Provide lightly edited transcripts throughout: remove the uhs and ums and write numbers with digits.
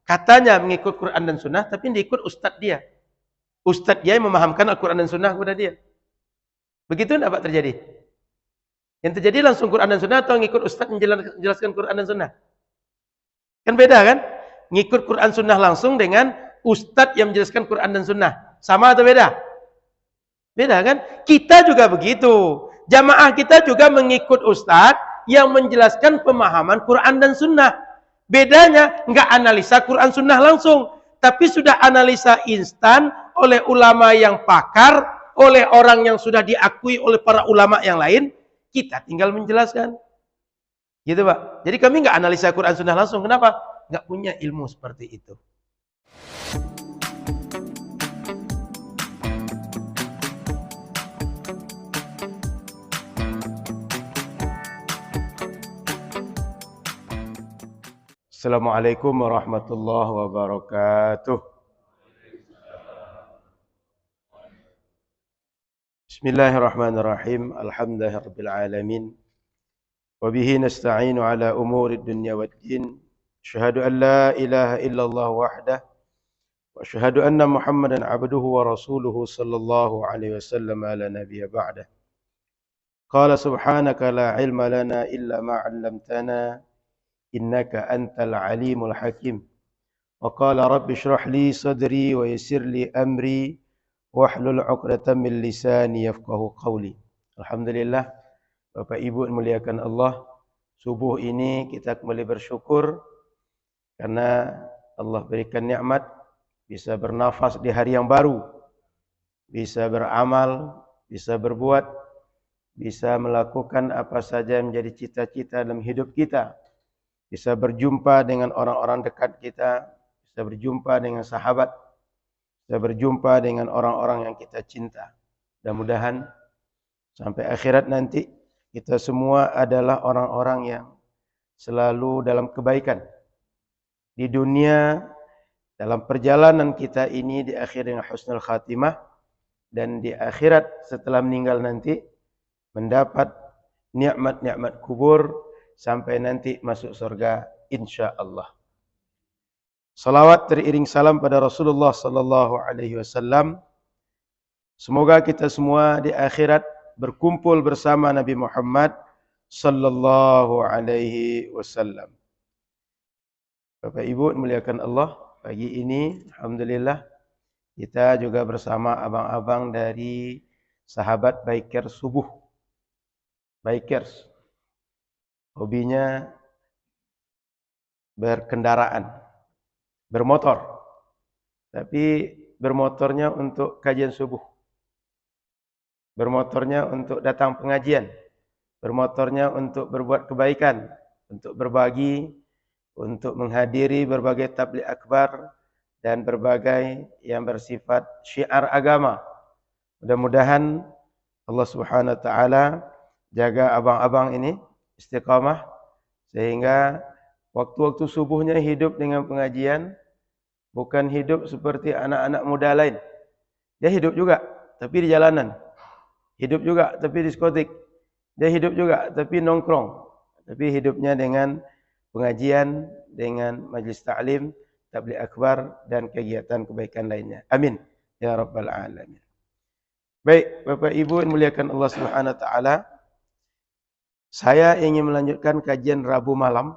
Katanya mengikut Quran dan Sunnah, tapi diikut ustadz dia. Ustadz dia yang memahamkan Al-Quran dan Sunnah kepada dia. Begitu tidak Pak terjadi? Yang terjadi langsung Quran dan Sunnah atau ngikut ustadz menjelaskan Quran dan Sunnah? Kan beda kan? Ngikut Quran Sunnah langsung dengan ustadz yang menjelaskan Quran dan Sunnah. Sama atau beda? Beda kan? Kita juga begitu. Jamaah kita juga mengikut ustadz yang menjelaskan pemahaman Quran dan Sunnah. Bedanya nggak analisa Quran Sunnah langsung, tapi sudah analisa instan oleh ulama yang pakar, oleh orang yang sudah diakui oleh para ulama yang lain. Kita tinggal menjelaskan. Gitu Pak. Jadi kami nggak analisa Quran Sunnah langsung. Kenapa? Nggak punya ilmu seperti itu. Assalamualaikum warahmatullahi wabarakatuh. Bismillahirrahmanirrahim. Alhamdulillahirabbil alamin. Wa bihi nasta'inu ala umuri dunya waddin. Asyhadu an la ilaha illallah wahdah wa asyhadu anna Muhammadan abduhu wa rasuluhu sallallahu alaihi wasallam ala nabiyya ba'dah. Qala subhanaka la ilma lana illa ma 'allamtana innaka antal alimul hakim. Wa qala rabbi shrah li sadri wa yassir li amri wahlul 'uqdatam min lisani yafqahu qawli. Alhamdulillah, Bapak Ibu muliakan Allah, subuh ini kita kembali bersyukur karena Allah berikan nikmat bisa bernafas di hari yang baru, bisa beramal, bisa berbuat, bisa melakukan apa saja yang menjadi cita-cita dalam hidup kita, bisa berjumpa dengan orang-orang dekat kita, bisa berjumpa dengan sahabat, bisa berjumpa dengan orang-orang yang kita cinta. Mudah-mudahan sampai akhirat nanti kita semua adalah orang-orang yang selalu dalam kebaikan. Di dunia, dalam perjalanan kita ini di akhir dengan husnul khatimah, dan di akhirat setelah meninggal nanti mendapat nikmat-nikmat kubur sampai nanti masuk surga insyaallah. Salawat teriring salam pada Rasulullah sallallahu alaihi wasallam. Semoga kita semua di akhirat berkumpul bersama Nabi Muhammad sallallahu alaihi wasallam. Bapak Ibu muliakan Allah, pagi ini alhamdulillah kita juga bersama abang-abang dari sahabat Bikers Subuh. Bikers. Hobinya berkendaraan, bermotor, tapi bermotornya untuk kajian subuh, bermotornya untuk datang pengajian, bermotornya untuk berbuat kebaikan, untuk berbagi, untuk menghadiri berbagai tabligh akbar dan berbagai yang bersifat syiar agama. Mudah-mudahan Allah Subhanahu wa taala jaga abang-abang ini istiqamah sehingga waktu-waktu subuhnya hidup dengan pengajian, bukan hidup seperti anak-anak muda lain. Dia hidup juga, tapi di jalanan. Hidup juga, tapi di diskotik. Dia hidup juga, tapi nongkrong. Tapi hidupnya dengan pengajian, dengan majlis ta'lim, tabligh akbar, dan kegiatan kebaikan lainnya. Amin. Ya Rabbal Alamin. Baik, Bapak Ibu yang muliakan Allah Subhanahu wa taala. Saya ingin melanjutkan kajian Rabu malam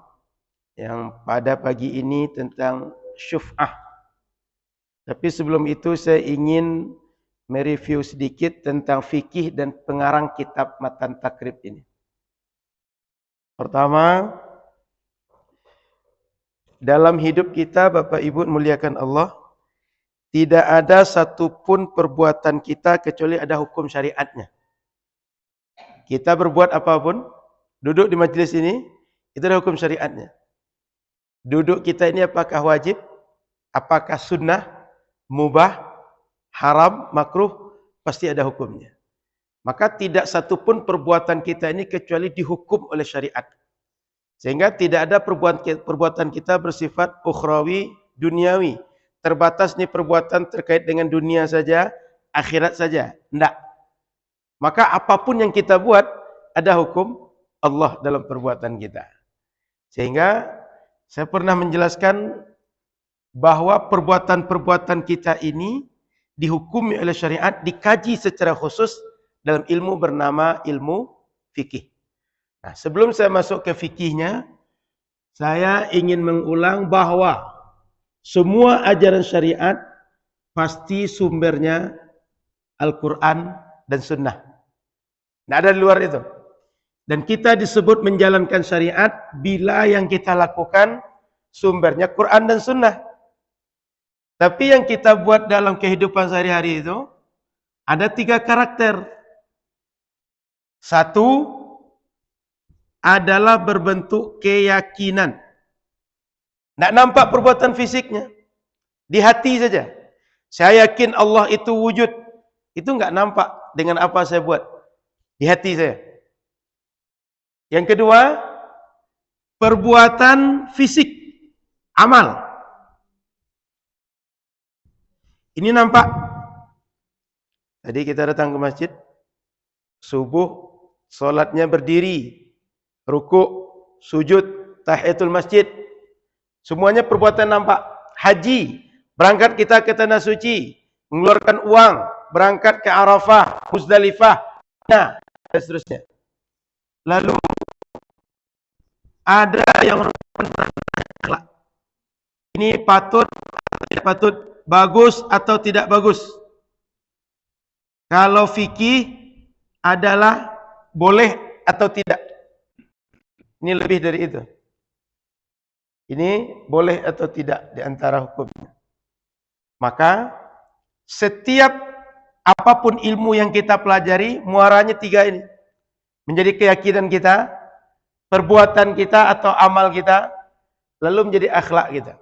yang pada pagi ini tentang syuf'ah. Tapi sebelum itu saya ingin mereview sedikit tentang fikih dan pengarang kitab Matan Takrib ini. Pertama, dalam hidup kita Bapak Ibu muliakan Allah, tidak ada satupun perbuatan kita kecuali ada hukum syariatnya. Kita berbuat apapun, duduk di majlis ini, itu ada hukum syariatnya. Duduk kita ini apakah wajib, apakah sunnah, mubah, haram, makruh, pasti ada hukumnya. Maka tidak satupun perbuatan kita ini kecuali dihukum oleh syariat. Sehingga tidak ada perbuatan kita bersifat ukhrawi, duniawi. Terbatas nih perbuatan terkait dengan dunia saja, akhirat saja. Tidak. Maka apapun yang kita buat, ada hukum Allah dalam perbuatan kita. Sehingga saya pernah menjelaskan bahwa perbuatan-perbuatan kita ini dihukumi oleh syariat, dikaji secara khusus dalam ilmu bernama ilmu fikih. Nah, sebelum saya masuk ke fikihnya, saya ingin mengulang bahwa semua ajaran syariat pasti sumbernya Al-Quran dan Sunnah. Tidak ada di luar itu. Dan kita disebut menjalankan syariat bila yang kita lakukan sumbernya Quran dan Sunnah. Tapi yang kita buat dalam kehidupan sehari-hari itu ada 3 karakter. Satu adalah berbentuk keyakinan. Tidak nampak perbuatan fisiknya. Di hati saja. Saya yakin Allah itu wujud. Itu enggak nampak dengan apa saya buat. Di hati saya. Yang kedua, perbuatan fisik. Amal. Ini nampak. Tadi kita datang ke masjid. Subuh, solatnya berdiri. Rukuk, sujud, tahiyatul masjid. Semuanya perbuatan nampak. Haji, berangkat kita ke tanah suci, mengeluarkan uang, berangkat ke Arafah, Muzdalifah, dan seterusnya. Lalu ada yang ini patut atau tidak patut, bagus atau tidak bagus. Kalau fikih adalah boleh atau tidak. Ini lebih dari itu. Ini boleh atau tidak di antara hukumnya. Maka setiap apapun ilmu yang kita pelajari, muaranya 3 ini. Menjadi keyakinan kita, perbuatan kita atau amal kita, lalu menjadi akhlak kita.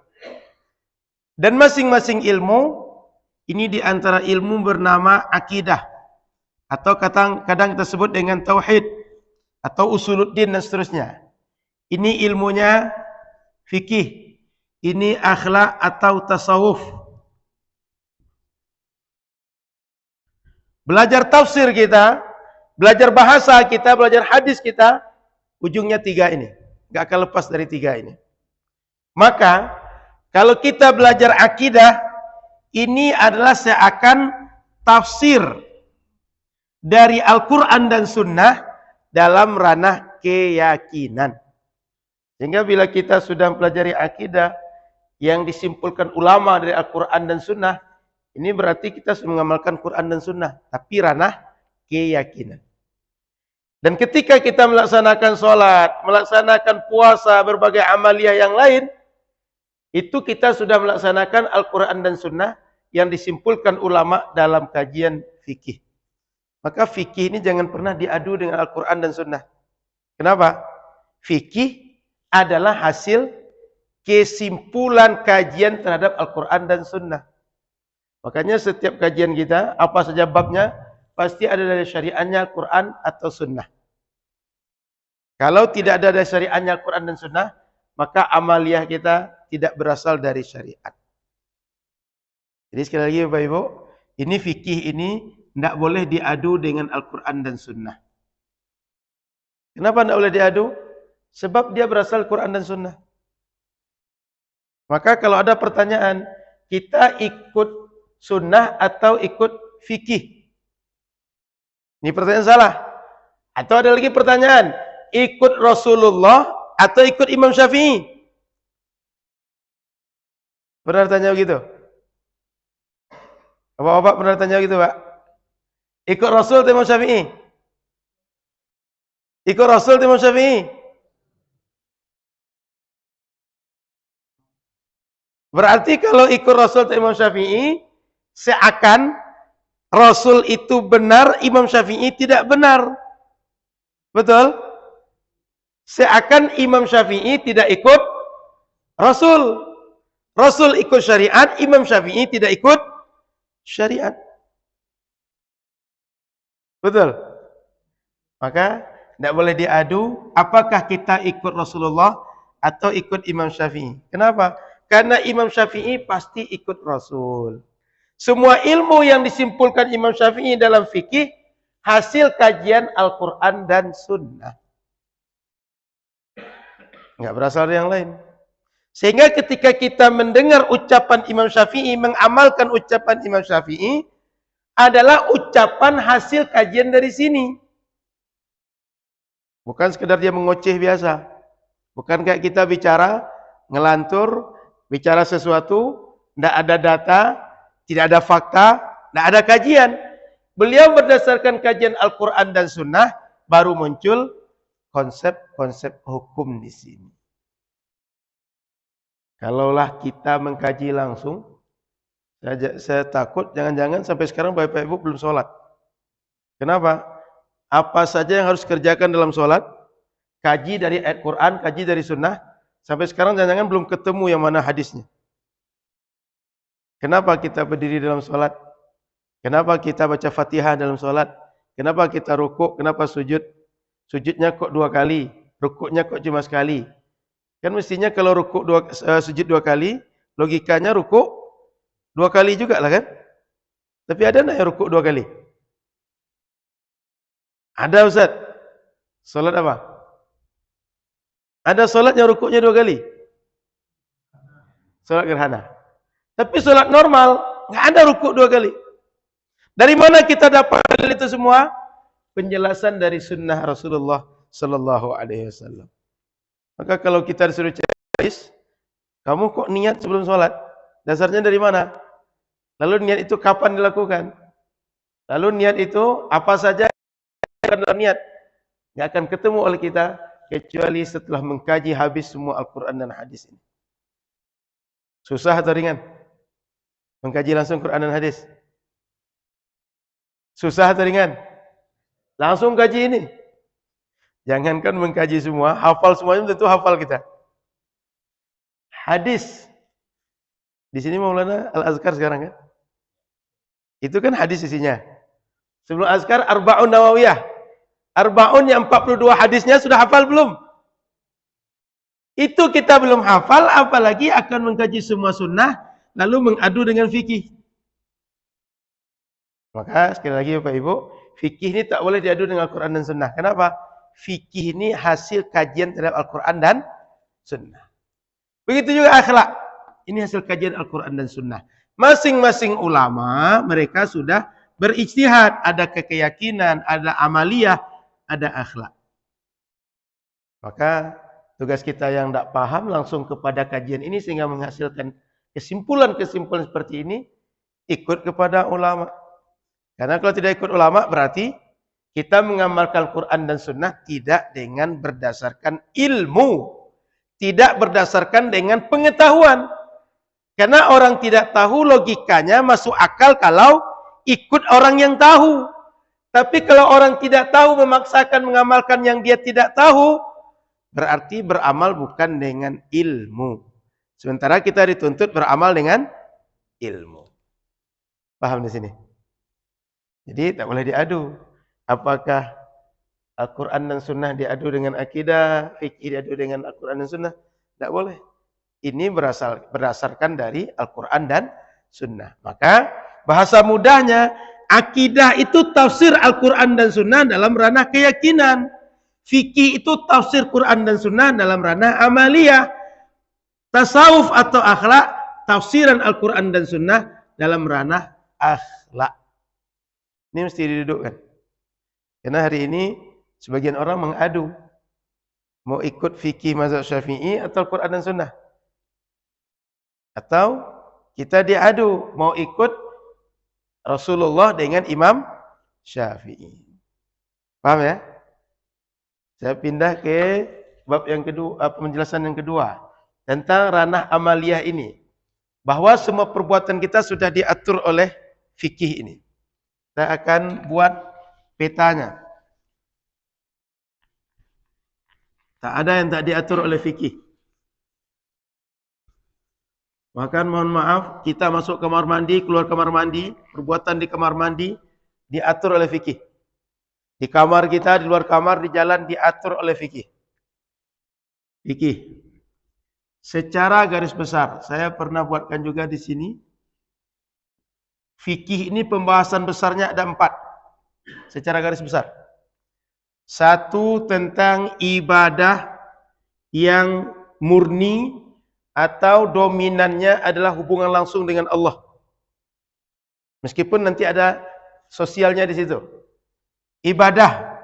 Dan masing-masing ilmu, ini di antara ilmu bernama akidah. Atau kadang kita sebut dengan tauhid. Atau usuluddin dan seterusnya. Ini ilmunya fikih. Ini akhlak atau tasawuf. Belajar tafsir kita, belajar bahasa kita, belajar hadis kita, ujungnya 3 ini. Gak akan lepas dari 3 ini. Maka, kalau kita belajar akidah, ini adalah seakan tafsir dari Al-Quran dan Sunnah dalam ranah keyakinan. Sehingga bila kita sudah mempelajari akidah yang disimpulkan ulama dari Al-Quran dan Sunnah, ini berarti kita sudah mengamalkan Quran dan Sunnah, tapi ranah keyakinan. Dan ketika kita melaksanakan sholat, melaksanakan puasa, berbagai amaliyah yang lain, itu kita sudah melaksanakan Al-Quran dan Sunnah yang disimpulkan ulama dalam kajian fikih. Maka fikih ini jangan pernah diadu dengan Al-Quran dan Sunnah. Kenapa? Fikih adalah hasil kesimpulan kajian terhadap Al-Quran dan Sunnah. Makanya setiap kajian kita, apa saja babnya, pasti ada dari syariatnya Al-Quran atau Sunnah. Kalau tidak ada dari syariatnya Al-Quran dan Sunnah, maka amaliyah kita tidak berasal dari syariat. Jadi sekali lagi Bapak Ibu, ini fikih ini tidak boleh diadu dengan Al-Quran dan Sunnah. Kenapa tidak boleh diadu? Sebab dia berasal Quran dan Sunnah. Maka kalau ada pertanyaan, kita ikut Sunnah atau ikut fikih? Ini pertanyaan salah. Atau ada lagi pertanyaan, ikut Rasulullah atau ikut Imam Syafi'i? Pernah tanya begitu? Bapak-bapak pernah tanya begitu, Pak? Ikut Rasul atau Imam Syafi'i? Ikut Rasul atau Imam Syafi'i? Berarti kalau ikut Rasul atau Imam Syafi'i, seakan Rasul itu benar, Imam Syafi'i tidak benar. Betul? Seakan Imam Syafi'i tidak ikut Rasul. Rasul ikut syariat, Imam Syafi'i tidak ikut syariat. Betul? Maka tidak boleh diadu apakah kita ikut Rasulullah atau ikut Imam Syafi'i. Kenapa? Karena Imam Syafi'i pasti ikut Rasul. Semua ilmu yang disimpulkan Imam Syafi'i dalam fikih hasil kajian Al-Quran dan Sunnah. Enggak berasal dari yang lain. Sehingga ketika kita mendengar ucapan Imam Syafi'i, mengamalkan ucapan Imam Syafi'i, adalah ucapan hasil kajian dari sini. Bukan sekedar dia mengoceh biasa. Bukan kayak kita bicara, ngelantur, bicara sesuatu, tidak ada data, tidak ada fakta, tidak ada kajian. Beliau berdasarkan kajian Al-Quran dan Sunnah, baru muncul konsep-konsep hukum di sini. Kalaulah kita mengkaji langsung, saya takut jangan-jangan sampai sekarang Bapak Ibu belum sholat. Kenapa? Apa saja yang harus kerjakan dalam sholat, kaji dari ayat Quran, kaji dari Sunnah, sampai sekarang jangan-jangan belum ketemu yang mana hadisnya. Kenapa kita berdiri dalam sholat? Kenapa kita baca Fatihah dalam sholat? Kenapa kita rukuk? Kenapa sujud? Sujudnya kok 2 kali, rukuknya kok cuma sekali? Kan mestinya kalau rukuk sujud 2 kali, logikanya rukuk 2 kali juga lah kan? Tapi ada enggak yang rukuk 2 kali? Ada Ustaz. Salat apa? Ada salat yang rukuknya 2 kali? Salat gerhana. Tapi salat normal enggak ada rukuk 2 kali. Dari mana kita dapat itu semua? Penjelasan dari sunnah Rasulullah sallallahu alaihi wasallam. Maka kalau kita disuruh cari, kamu kok niat sebelum sholat? Dasarnya dari mana? Lalu niat itu kapan dilakukan? Lalu niat itu apa saja yang dalam niat? Tidak akan ketemu oleh kita kecuali setelah mengkaji habis semua Al-Quran dan hadis ini. Susah atau ringan? Mengkaji langsung Quran dan hadis? Susah atau ringan? Langsung kaji ini. Jangankan mengkaji semua, hafal semuanya tentu hafal kita. Hadis. Di sini Maulana Al-Azkar sekarang kan? Itu kan hadis isinya. Sebelum Azkar, Arba'un Nawawiyah. Arba'un yang 42 hadisnya sudah hafal belum? Itu kita belum hafal, apalagi akan mengkaji semua sunnah, lalu mengadu dengan fikih. Maka sekali lagi Bapak Ibu, fikih ini tak boleh diadu dengan Al-Quran dan Sunnah. Kenapa? Fikih ini hasil kajian terhadap Al-Quran dan Sunnah. Begitu juga akhlak. Ini hasil kajian Al-Quran dan Sunnah. Masing-masing ulama mereka sudah berijtihad. Ada keyakinan, ada amaliyah, ada akhlak. Maka tugas kita yang tidak paham langsung kepada kajian ini sehingga menghasilkan kesimpulan-kesimpulan seperti ini, ikut kepada ulama. Karena kalau tidak ikut ulama berarti kita mengamalkan Quran dan Sunnah tidak dengan berdasarkan ilmu. Tidak berdasarkan dengan pengetahuan. Karena orang tidak tahu logikanya masuk akal kalau ikut orang yang tahu. Tapi kalau orang tidak tahu memaksakan mengamalkan yang dia tidak tahu, berarti beramal bukan dengan ilmu. Sementara kita dituntut beramal dengan ilmu. Paham di sini? Jadi tak boleh diadu. Apakah Al-Quran dan Sunnah diadu dengan akidah, fikih diadu dengan Al-Quran dan Sunnah? Tak boleh. Ini berdasarkan dari Al-Quran dan Sunnah. Maka bahasa mudahnya, akidah itu tafsir Al-Quran dan Sunnah dalam ranah keyakinan. Fikih itu tafsir Quran dan Sunnah dalam ranah amaliyah. Tasawuf atau akhlak, tafsiran Al-Quran dan Sunnah dalam ranah akhlak. Ini mesti didudukkan. Karena hari ini sebagian orang mengadu. Mau ikut fikih mazhab Syafi'i atau Quran dan Sunnah. Atau kita diadu. Mau ikut Rasulullah dengan Imam Syafi'i. Paham ya? Saya pindah ke bab yang kedua, penjelasan yang kedua. Tentang ranah amaliyah ini. Bahwa semua perbuatan kita sudah diatur oleh fikih ini. Saya akan buat petanya. Tak ada yang tak diatur oleh fikih. Maka mohon maaf, kita masuk kamar mandi, keluar kamar mandi, perbuatan di kamar mandi diatur oleh fikih. Di kamar kita, di luar kamar, di jalan diatur oleh fikih. Fikih. Secara garis besar, saya pernah buatkan juga di sini. Fikih ini pembahasan besarnya ada 4. Secara garis besar. 1 tentang ibadah yang murni atau dominannya adalah hubungan langsung dengan Allah. Meskipun nanti ada sosialnya di situ. Ibadah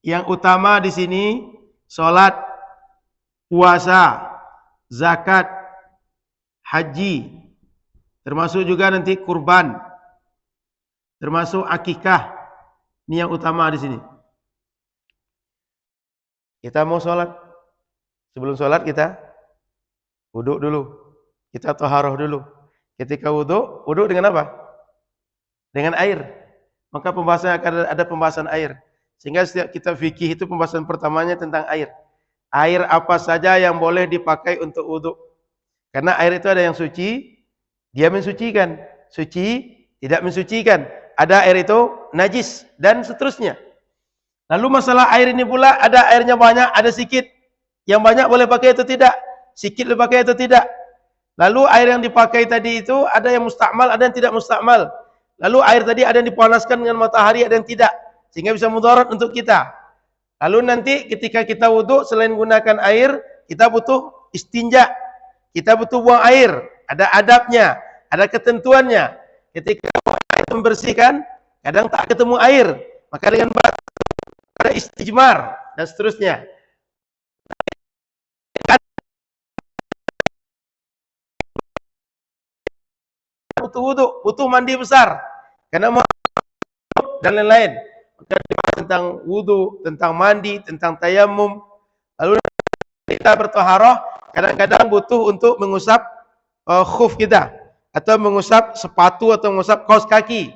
yang utama di sini salat, puasa, zakat, haji, termasuk juga nanti kurban, termasuk akikah. Ini yang utama di sini. Kita mau salat. Sebelum salat kita wuduk dulu. Kita taharah dulu. Ketika wuduk dengan apa? Dengan air. Maka pembahasan akan ada pembahasan air. Sehingga setiap kita fikih itu pembahasan pertamanya tentang air. Air apa saja yang boleh dipakai untuk wuduk. Karena air itu ada yang suci, dia mensucikan. Suci, tidak mensucikan. Ada air itu najis dan seterusnya. Lalu masalah air ini pula, ada airnya banyak, ada sikit. Yang banyak boleh pakai atau tidak? Sikit boleh pakai atau tidak? Lalu air yang dipakai tadi itu ada yang mustakmal, ada yang tidak mustakmal. Lalu air tadi ada yang dipanaskan dengan matahari, ada yang tidak. Sehingga bisa mudarat untuk kita. Lalu nanti ketika kita wuduk, selain gunakan air, kita butuh istinja. Kita butuh buang air. Ada adabnya, ada ketentuannya. Ketika itu membersihkan, kadang tak ketemu air. Maka dengan batu, ada istijmar, dan seterusnya. Butuh wuduk, butuh mandi besar. Karena mau dan lain-lain. Tentang wudu, tentang mandi, tentang tayamum. Lalu kita bertaharah, kadang-kadang butuh untuk mengusap khuf kita, atau mengusap sepatu, atau mengusap kaos kaki.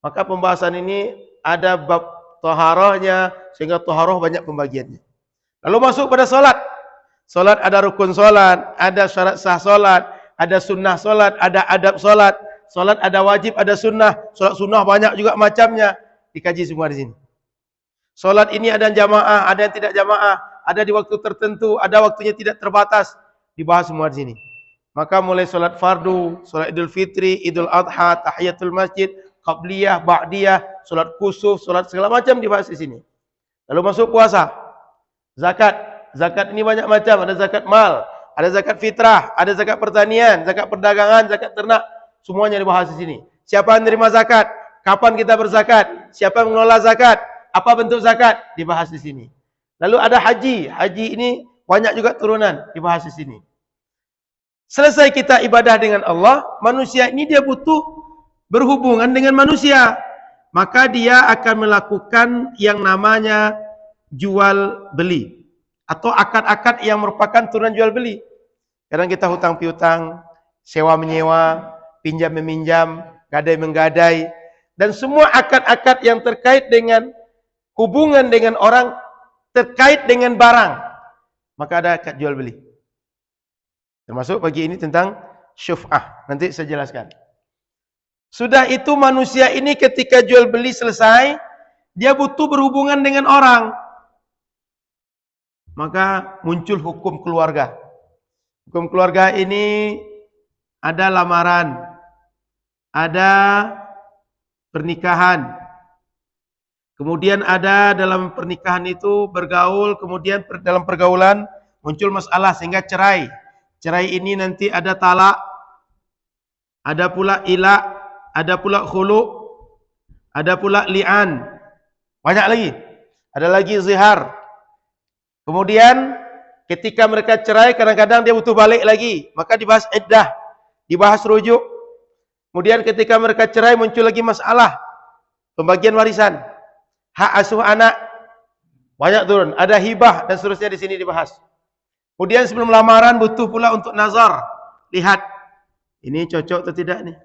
Maka pembahasan ini ada bab taharahnya, sehingga taharah banyak pembagiannya. Lalu masuk pada solat. Solat ada rukun solat, ada syarat sah solat, ada sunnah solat, ada adab solat. Solat ada wajib, ada sunnah. Solat sunnah banyak juga macamnya. Dikaji semua di sini. Solat ini ada yang jamaah, ada yang tidak jamaah, ada di waktu tertentu, ada waktunya tidak terbatas. Dibahas semua di sini. Maka mulai solat fardu, solat Idul Fitri, Idul Adha, tahiyatul masjid, qabliyah, ba'diyah, solat kusuf, solat segala macam dibahas di sini. Lalu masuk puasa. Zakat. Zakat ini banyak macam, ada zakat mal, ada zakat fitrah, ada zakat pertanian, zakat perdagangan, zakat ternak, semuanya dibahas di sini. Siapa yang menerima zakat? Kapan kita berzakat? Siapa yang mengelola zakat? Apa bentuk zakat? Dibahas di sini. Lalu ada haji. Haji ini banyak juga turunan, dibahas di sini. Selesai kita ibadah dengan Allah, manusia ini dia butuh berhubungan dengan manusia. Maka dia akan melakukan yang namanya jual beli. Atau akad-akad yang merupakan turunan jual beli. Kadang kita hutang piutang, sewa menyewa, pinjam meminjam, gadai menggadai, dan semua akad-akad yang terkait dengan hubungan dengan orang, terkait dengan barang, maka ada akad jual beli. Termasuk pagi ini tentang syuf'ah. Nanti saya jelaskan. Sudah itu manusia ini ketika jual beli selesai, dia butuh berhubungan dengan orang. Maka muncul hukum keluarga. Hukum keluarga ini ada lamaran, ada pernikahan. Kemudian ada dalam pernikahan itu bergaul, kemudian dalam pergaulan muncul masalah sehingga cerai. Cerai ini nanti ada talak, ada pula ilak, ada pula khulu', ada pula li'an. Banyak lagi. Ada lagi zihar. Kemudian ketika mereka cerai, kadang-kadang dia butuh balik lagi. Maka dibahas iddah, dibahas rujuk. Kemudian ketika mereka cerai muncul lagi masalah pembagian warisan, hak asuh anak, banyak turun. Ada hibah dan seterusnya di sini dibahas. Kemudian sebelum lamaran butuh pula untuk nazar. Lihat, ini cocok atau tidak nih?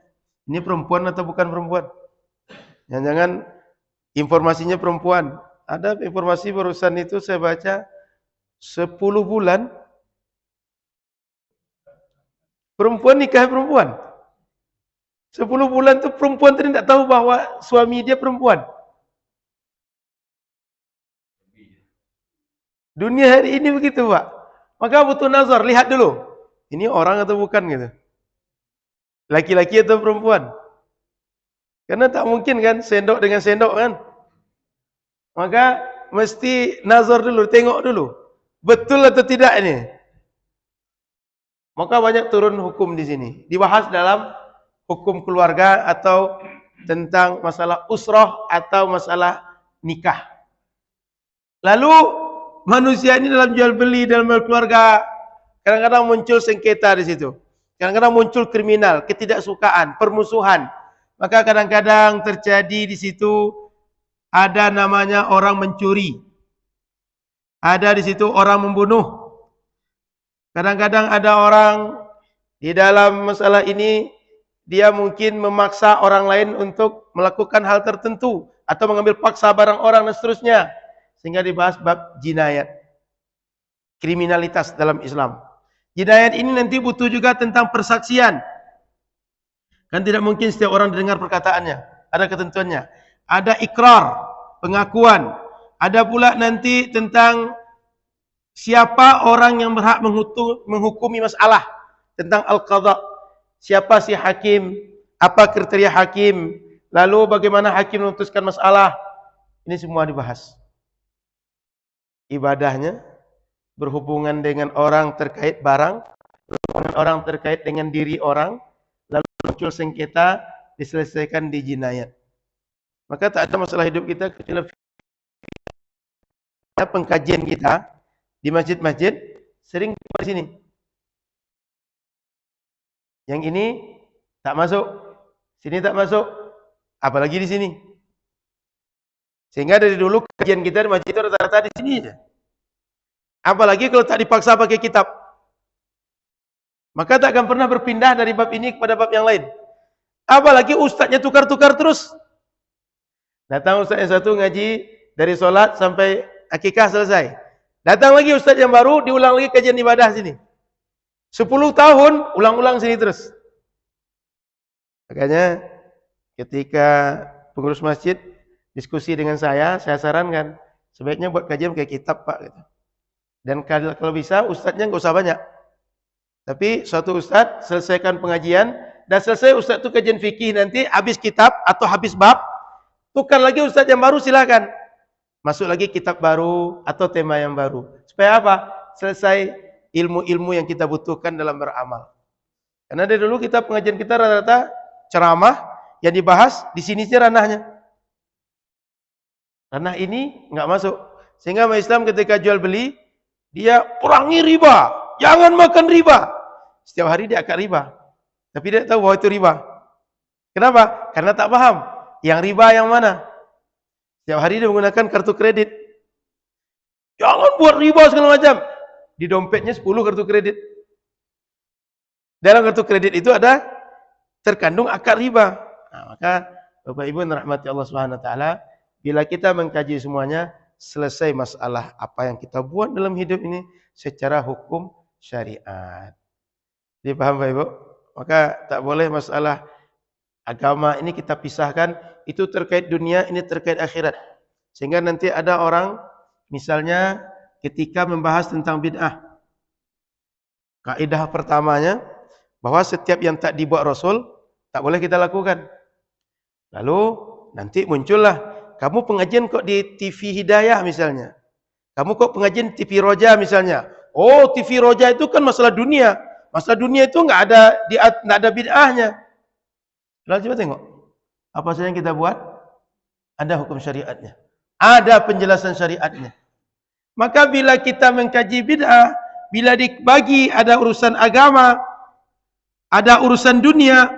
Ini perempuan atau bukan perempuan? Jangan-jangan informasinya perempuan. Ada informasi barusan itu saya baca 10 bulan perempuan nikah perempuan. 10 bulan itu perempuan tadi tidak tahu bahwa suami dia perempuan. Dunia hari ini begitu, Pak. Maka butuh nazar, lihat dulu. Ini orang atau bukan gitu. Laki-laki atau perempuan. Karena tak mungkin kan sendok dengan sendok kan. Maka mesti nazar dulu, tengok dulu. Betul atau tidak ini? Maka banyak turun hukum di sini. Dibahas dalam hukum keluarga atau tentang masalah usrah atau masalah nikah. Lalu manusia ini dalam jual beli, dalam keluarga, kadang-kadang muncul sengketa di situ. Kadang-kadang muncul kriminal, ketidaksukaan, permusuhan. Maka kadang-kadang terjadi di situ ada namanya orang mencuri. Ada di situ orang membunuh. Kadang-kadang ada orang di dalam masalah ini, dia mungkin memaksa orang lain untuk melakukan hal tertentu atau mengambil paksa barang orang dan seterusnya. Sehingga dibahas bab jinayat, kriminalitas dalam Islam. Jinayat ini nanti butuh juga tentang persaksian. Kan tidak mungkin setiap orang dengar perkataannya. Ada ketentuannya. Ada ikrar, pengakuan. Ada pula nanti tentang siapa orang yang berhak menghukumi masalah. Tentang al-qadha. Siapa si hakim? Apa kriteria hakim? Lalu bagaimana hakim memutuskan masalah? Ini semua dibahas. Ibadahnya berhubungan dengan orang terkait barang, berhubungan orang terkait dengan diri orang, lalu muncul sengketa, diselesaikan di jinayat. Maka tak ada masalah hidup kita kecuali pengkajian kita di masjid-masjid sering di sini. Yang ini tak masuk, sini tak masuk, apalagi di sini. Sehingga dari dulu kajian kita di masjid itu rata-rata di sini aja. Apalagi kalau tak dipaksa pakai kitab. Maka tak akan pernah berpindah dari bab ini kepada bab yang lain. Apalagi ustadznya tukar-tukar terus. Datang ustadz yang satu ngaji dari sholat sampai akikah selesai. Datang lagi ustadz yang baru, diulang lagi kajian ibadah sini. 10 tahun, ulang-ulang sini terus. Makanya ketika pengurus masjid diskusi dengan saya sarankan, sebaiknya buat kajian kayak kitab Pak. Gitu. Dan kalau bisa ustadznya nggak usah banyak. Tapi suatu ustadz selesaikan pengajian, dan selesai ustadz itu kajian fikih nanti, habis kitab atau habis bab, tukar lagi ustadz yang baru silakan. Masuk lagi kitab baru atau tema yang baru. Supaya apa? Selesai ilmu-ilmu yang kita butuhkan dalam beramal. Karena dari dulu kita pengajian kita rata-rata ceramah yang dibahas di sini sih ranahnya. Ranah ini nggak masuk. Sehingga Islam ketika jual beli, dia perangi riba. Jangan makan riba. Setiap hari dia akad riba. Tapi dia tahu bahwa itu riba. Kenapa? Karena tak paham. Yang riba yang mana? Setiap hari dia menggunakan kartu kredit. Jangan buat riba segala macam. Di dompetnya 10 kartu kredit. Dalam kartu kredit itu ada terkandung akad riba. Nah, maka Bapak Ibu rahmati Allah Subhanahu wa taala, bila kita mengkaji semuanya, selesai masalah apa yang kita buat dalam hidup ini secara hukum syariat. Jadi paham Bapak Ibu? Maka tak boleh masalah agama ini kita pisahkan, itu terkait dunia, ini terkait akhirat. Sehingga nanti ada orang, misalnya ketika membahas tentang bid'ah, kaidah pertamanya, bahwa setiap yang tak dibuat Rasul, tak boleh kita lakukan. Lalu nanti muncullah, kamu pengajian kok di TV Hidayah misalnya. Kamu kok pengajian TV Roja misalnya. Oh, TV Roja itu kan masalah dunia. Masalah dunia itu nggak ada bid'ahnya. Lalu coba tengok. Apa saja yang kita buat? Ada hukum syariatnya. Ada penjelasan syariatnya. Maka bila kita mengkaji bid'ah, bila dibagi ada urusan agama, ada urusan dunia,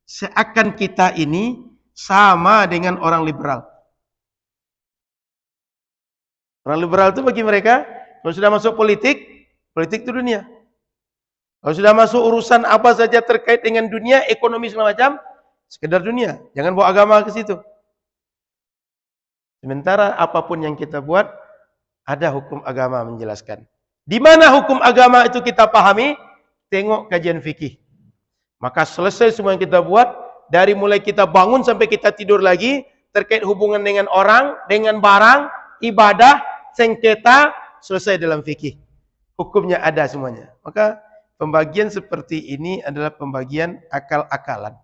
seakan kita ini sama dengan orang liberal. Orang liberal itu bagi mereka, kalau sudah masuk politik, politik itu dunia. Kalau sudah masuk urusan apa saja terkait dengan dunia, ekonomi segala macam, sekedar dunia. Jangan bawa agama ke situ. Sementara apapun yang kita buat, ada hukum agama menjelaskan. Di mana hukum agama itu kita pahami, tengok kajian fikih. Maka selesai semua yang kita buat, dari mulai kita bangun sampai kita tidur lagi, terkait hubungan dengan orang, dengan barang, ibadah, sengketa, selesai dalam fikih. Hukumnya ada semuanya. Maka pembagian seperti ini adalah pembagian akal-akalan.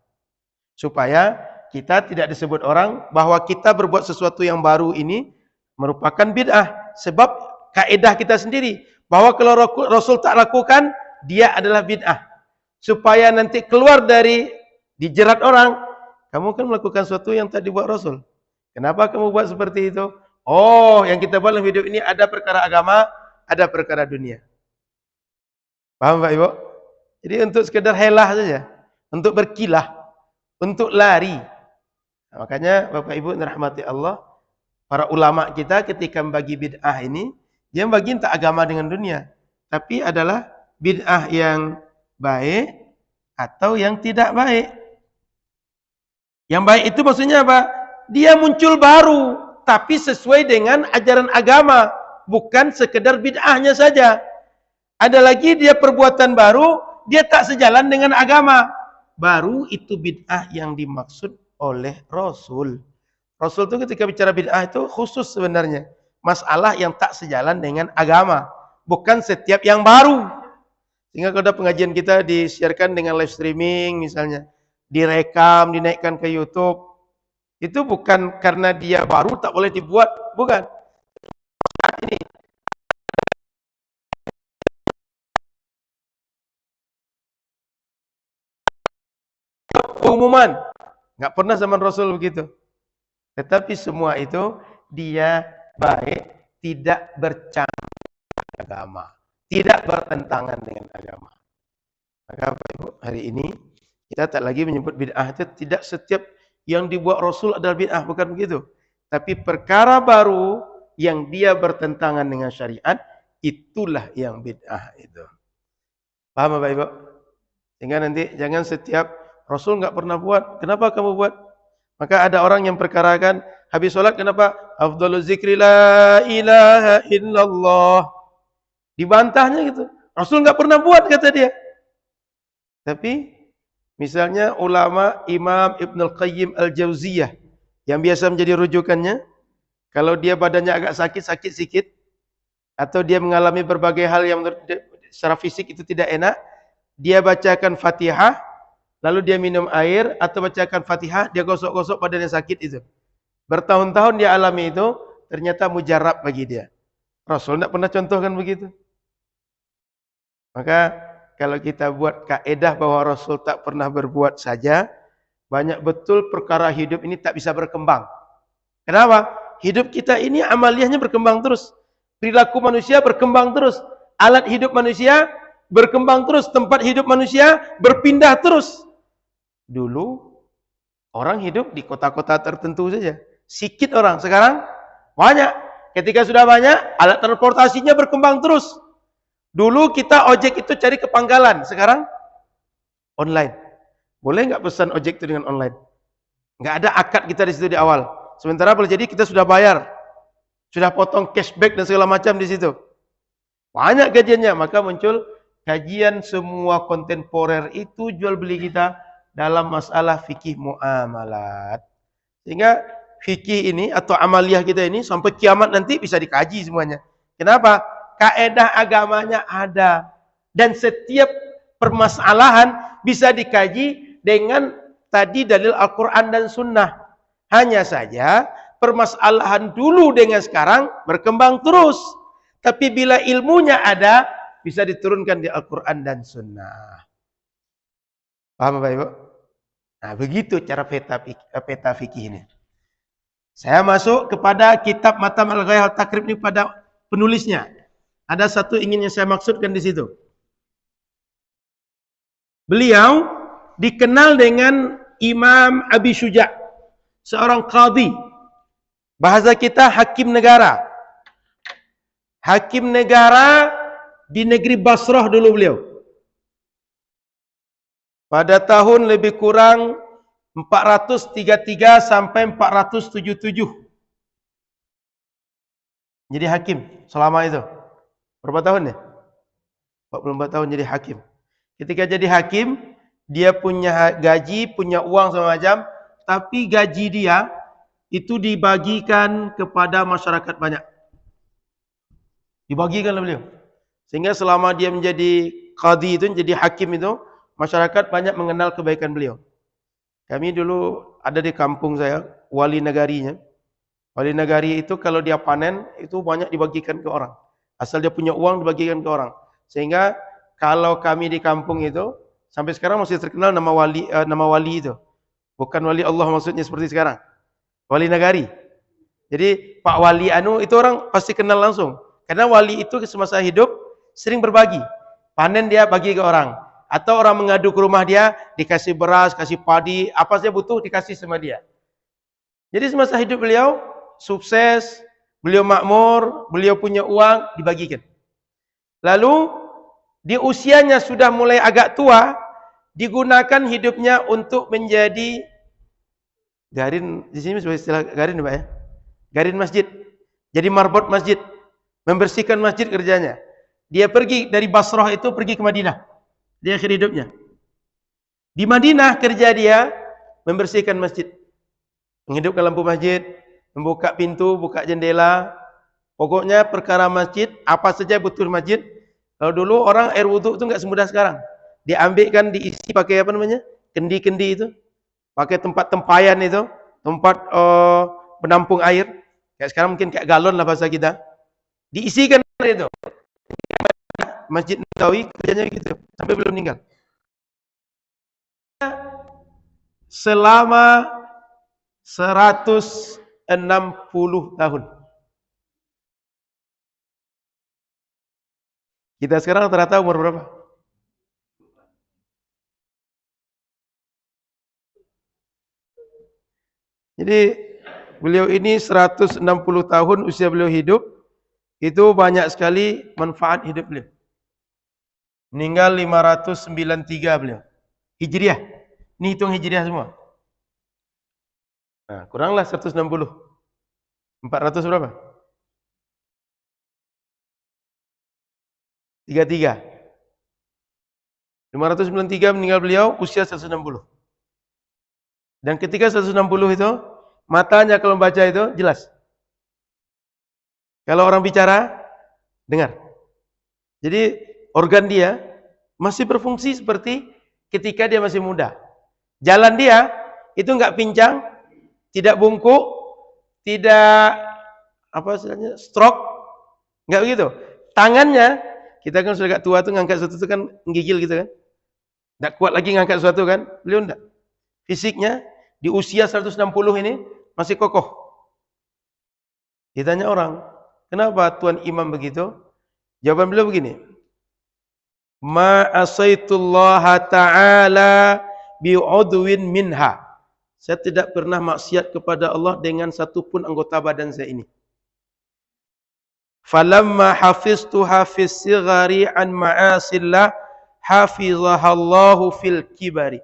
Supaya kita tidak disebut orang bahwa kita berbuat sesuatu yang baru ini merupakan bid'ah. Sebab kaedah kita sendiri, bahwa kalau Rasul tak lakukan, dia adalah bid'ah. Supaya nanti keluar dari dijerat orang, kamu kan melakukan sesuatu yang tak dibuat Rasul. Kenapa kamu buat seperti itu? Oh, yang kita buat dalam hidup ini ada perkara agama, ada perkara dunia. Paham Pak Ibu? Jadi untuk sekedar helah saja, untuk berkilah, untuk lari. Nah, makanya Bapak Ibu dirahmati Allah, para ulama kita ketika membagi bid'ah ini, dia bagi tak agama dengan dunia, tapi adalah bid'ah yang baik atau yang tidak baik. Yang baik itu maksudnya apa? Dia muncul baru, tapi sesuai dengan ajaran agama, bukan sekedar bid'ahnya saja. Ada lagi dia perbuatan baru, dia tak sejalan dengan agama. Baru itu bid'ah yang dimaksud oleh Rasul. Rasul itu ketika bicara bid'ah itu khusus sebenarnya. Masalah yang tak sejalan dengan agama. Bukan setiap yang baru. Sehingga kalau ada pengajian kita disiarkan dengan live streaming misalnya. Direkam, dinaikkan ke YouTube. Itu bukan karena dia baru tak boleh dibuat. Bukan. Ini. Pengumuman. Nggak pernah zaman Rasul begitu. Tetapi semua itu dia baik, tidak bercampur agama, tidak bertentangan dengan agama. Maka Bapak Ibu, hari ini kita tak lagi menyebut bid'ah itu tidak setiap yang dibuat Rasul adalah bid'ah, bukan begitu. Tapi perkara baru yang dia bertentangan dengan syariat, itulah yang bid'ah itu. Paham Bapak Ibu? Sehingga nanti jangan setiap Rasul nggak pernah buat, kenapa kamu buat? Maka ada orang yang perkarakan habis sholat kenapa? Afdalu zikri la ilaha illallah. Dibantahnya gitu. Rasul nggak pernah buat kata dia. Tapi misalnya ulama Imam Ibn Al-Qayyim Al-Jauziyah yang biasa menjadi rujukannya, kalau dia badannya agak sakit sikit, atau dia mengalami berbagai hal yang secara fisik itu tidak enak, dia bacakan Fatihah, lalu dia minum air atau bacakan Fatihah, dia gosok-gosok badan yang sakit itu. Bertahun-tahun dia alami itu, ternyata mujarab bagi dia. Rasul tidak pernah contohkan begitu. Maka kalau kita buat kaedah bahwa Rasul tak pernah berbuat saja, banyak betul perkara hidup ini tak bisa berkembang. Kenapa? Hidup kita ini amaliyahnya berkembang terus. Perilaku manusia berkembang terus. Alat hidup manusia berkembang terus. Tempat hidup manusia berpindah terus. Dulu orang hidup di kota-kota tertentu saja. Sikit orang, sekarang banyak. Ketika sudah banyak, alat transportasinya berkembang terus. Dulu kita ojek itu cari ke pangkalan, sekarang online. Boleh nggak pesan ojek itu dengan online? Nggak ada akad kita di situ di awal. Sementara boleh jadi kita sudah bayar, sudah potong cashback dan segala macam di situ. Banyak gajiannya, maka muncul kajian semua kontemporer itu jual beli kita dalam masalah fikih muamalat. Sehingga fikih ini atau amaliyah kita ini sampai kiamat nanti bisa dikaji semuanya. Kenapa? Kaedah agamanya ada. Dan setiap permasalahan bisa dikaji dengan tadi dalil Al-Quran dan Sunnah. Hanya saja permasalahan dulu dengan sekarang berkembang terus. Tapi bila ilmunya ada, bisa diturunkan di Al-Quran dan Sunnah. Paham Bapak Ibu? Nah begitu cara peta fikih ini. Saya masuk kepada kitab Matam Al-Ghayah Al-Takrib ini pada penulisnya. Ada satu ingin yang saya maksudkan di situ. Beliau dikenal dengan Imam Abi Syuja', seorang qadhi. Bahasa kita hakim negara. Hakim negara di negeri Basrah dulu beliau. Pada tahun lebih kurang 433 sampai 477. Jadi hakim selama itu. Berapa tahun ya? 44 tahun jadi hakim. Ketika jadi hakim, dia punya gaji, punya uang segala macam, tapi gaji dia itu dibagikan kepada masyarakat banyak. Dibagikan oleh beliau. Sehingga selama dia menjadi qadhi itu, menjadi hakim itu, masyarakat banyak mengenal kebaikan beliau. Kami dulu ada di kampung saya, wali negarinya. Wali negari itu kalau dia panen, itu banyak dibagikan ke orang. Asal dia punya uang dibagikan ke orang. Sehingga kalau kami di kampung itu sampai sekarang masih terkenal nama wali itu. Bukan wali Allah maksudnya seperti sekarang. Wali nagari. Jadi Pak Wali anu itu orang pasti kenal langsung. Karena wali itu semasa hidup sering berbagi. Panen dia bagi ke orang. Atau orang mengadu ke rumah dia, dikasih beras, kasih padi, apa saja butuh dikasih sama dia. Jadi semasa hidup beliau sukses, beliau makmur, beliau punya uang dibagikan. Lalu di usianya sudah mulai agak tua, digunakan hidupnya untuk menjadi garin, di sini sebagai istilah garin Pak ya. Garin masjid. Jadi marbot masjid, membersihkan masjid kerjanya. Dia pergi dari Basrah itu pergi ke Madinah. Di akhir hidupnya. Di Madinah kerja dia membersihkan masjid. Menghidupkan lampu masjid, membuka pintu, buka jendela. Pokoknya perkara masjid, apa saja butuh masjid. Kalau dulu orang air wudhu itu enggak semudah sekarang. Diambilkan, diisi pakai apa namanya? Kendi-kendi itu. Pakai tempat tempayan itu, tempat penampung air. Kayak sekarang mungkin kayak galon lah bahasa kita. Diisikan itu. Masjid Nabawi kerjanya gitu sampai belum meninggal. Selama 160 tahun. Kita sekarang rata-rata umur berapa? Jadi beliau ini 160 tahun usia beliau hidup, itu banyak sekali manfaat hidup beliau. Meninggal 593 beliau. Hijriah. Ini hitung Hijriah semua. Nah, kuranglah 160. 400 berapa? 33. 593 meninggal beliau usia 160. Dan ketika 160 itu, matanya kalau membaca itu jelas. Kalau orang bicara, dengar. Jadi organ dia masih berfungsi seperti ketika dia masih muda. Jalan dia itu enggak pincang, tidak bungkuk, tidak apa istilahnya stroke, enggak begitu. Tangannya, kita kan sudah agak tua tuh ngangkat sesuatu itu kan menggigil gitu kan. Enggak kuat lagi ngangkat sesuatu kan. Beliau enggak. Fisiknya di usia 160 ini masih kokoh. Ditanya orang, kenapa Tuan Imam begitu? Jawaban beliau begini. Ma asaitullaha ta'ala bi'udwin minha. Saya tidak pernah maksiat kepada Allah dengan satu pun anggota badan saya ini. Falamma hafiztuha fis sighari an ma'asillah hafizahallahu fil kibari.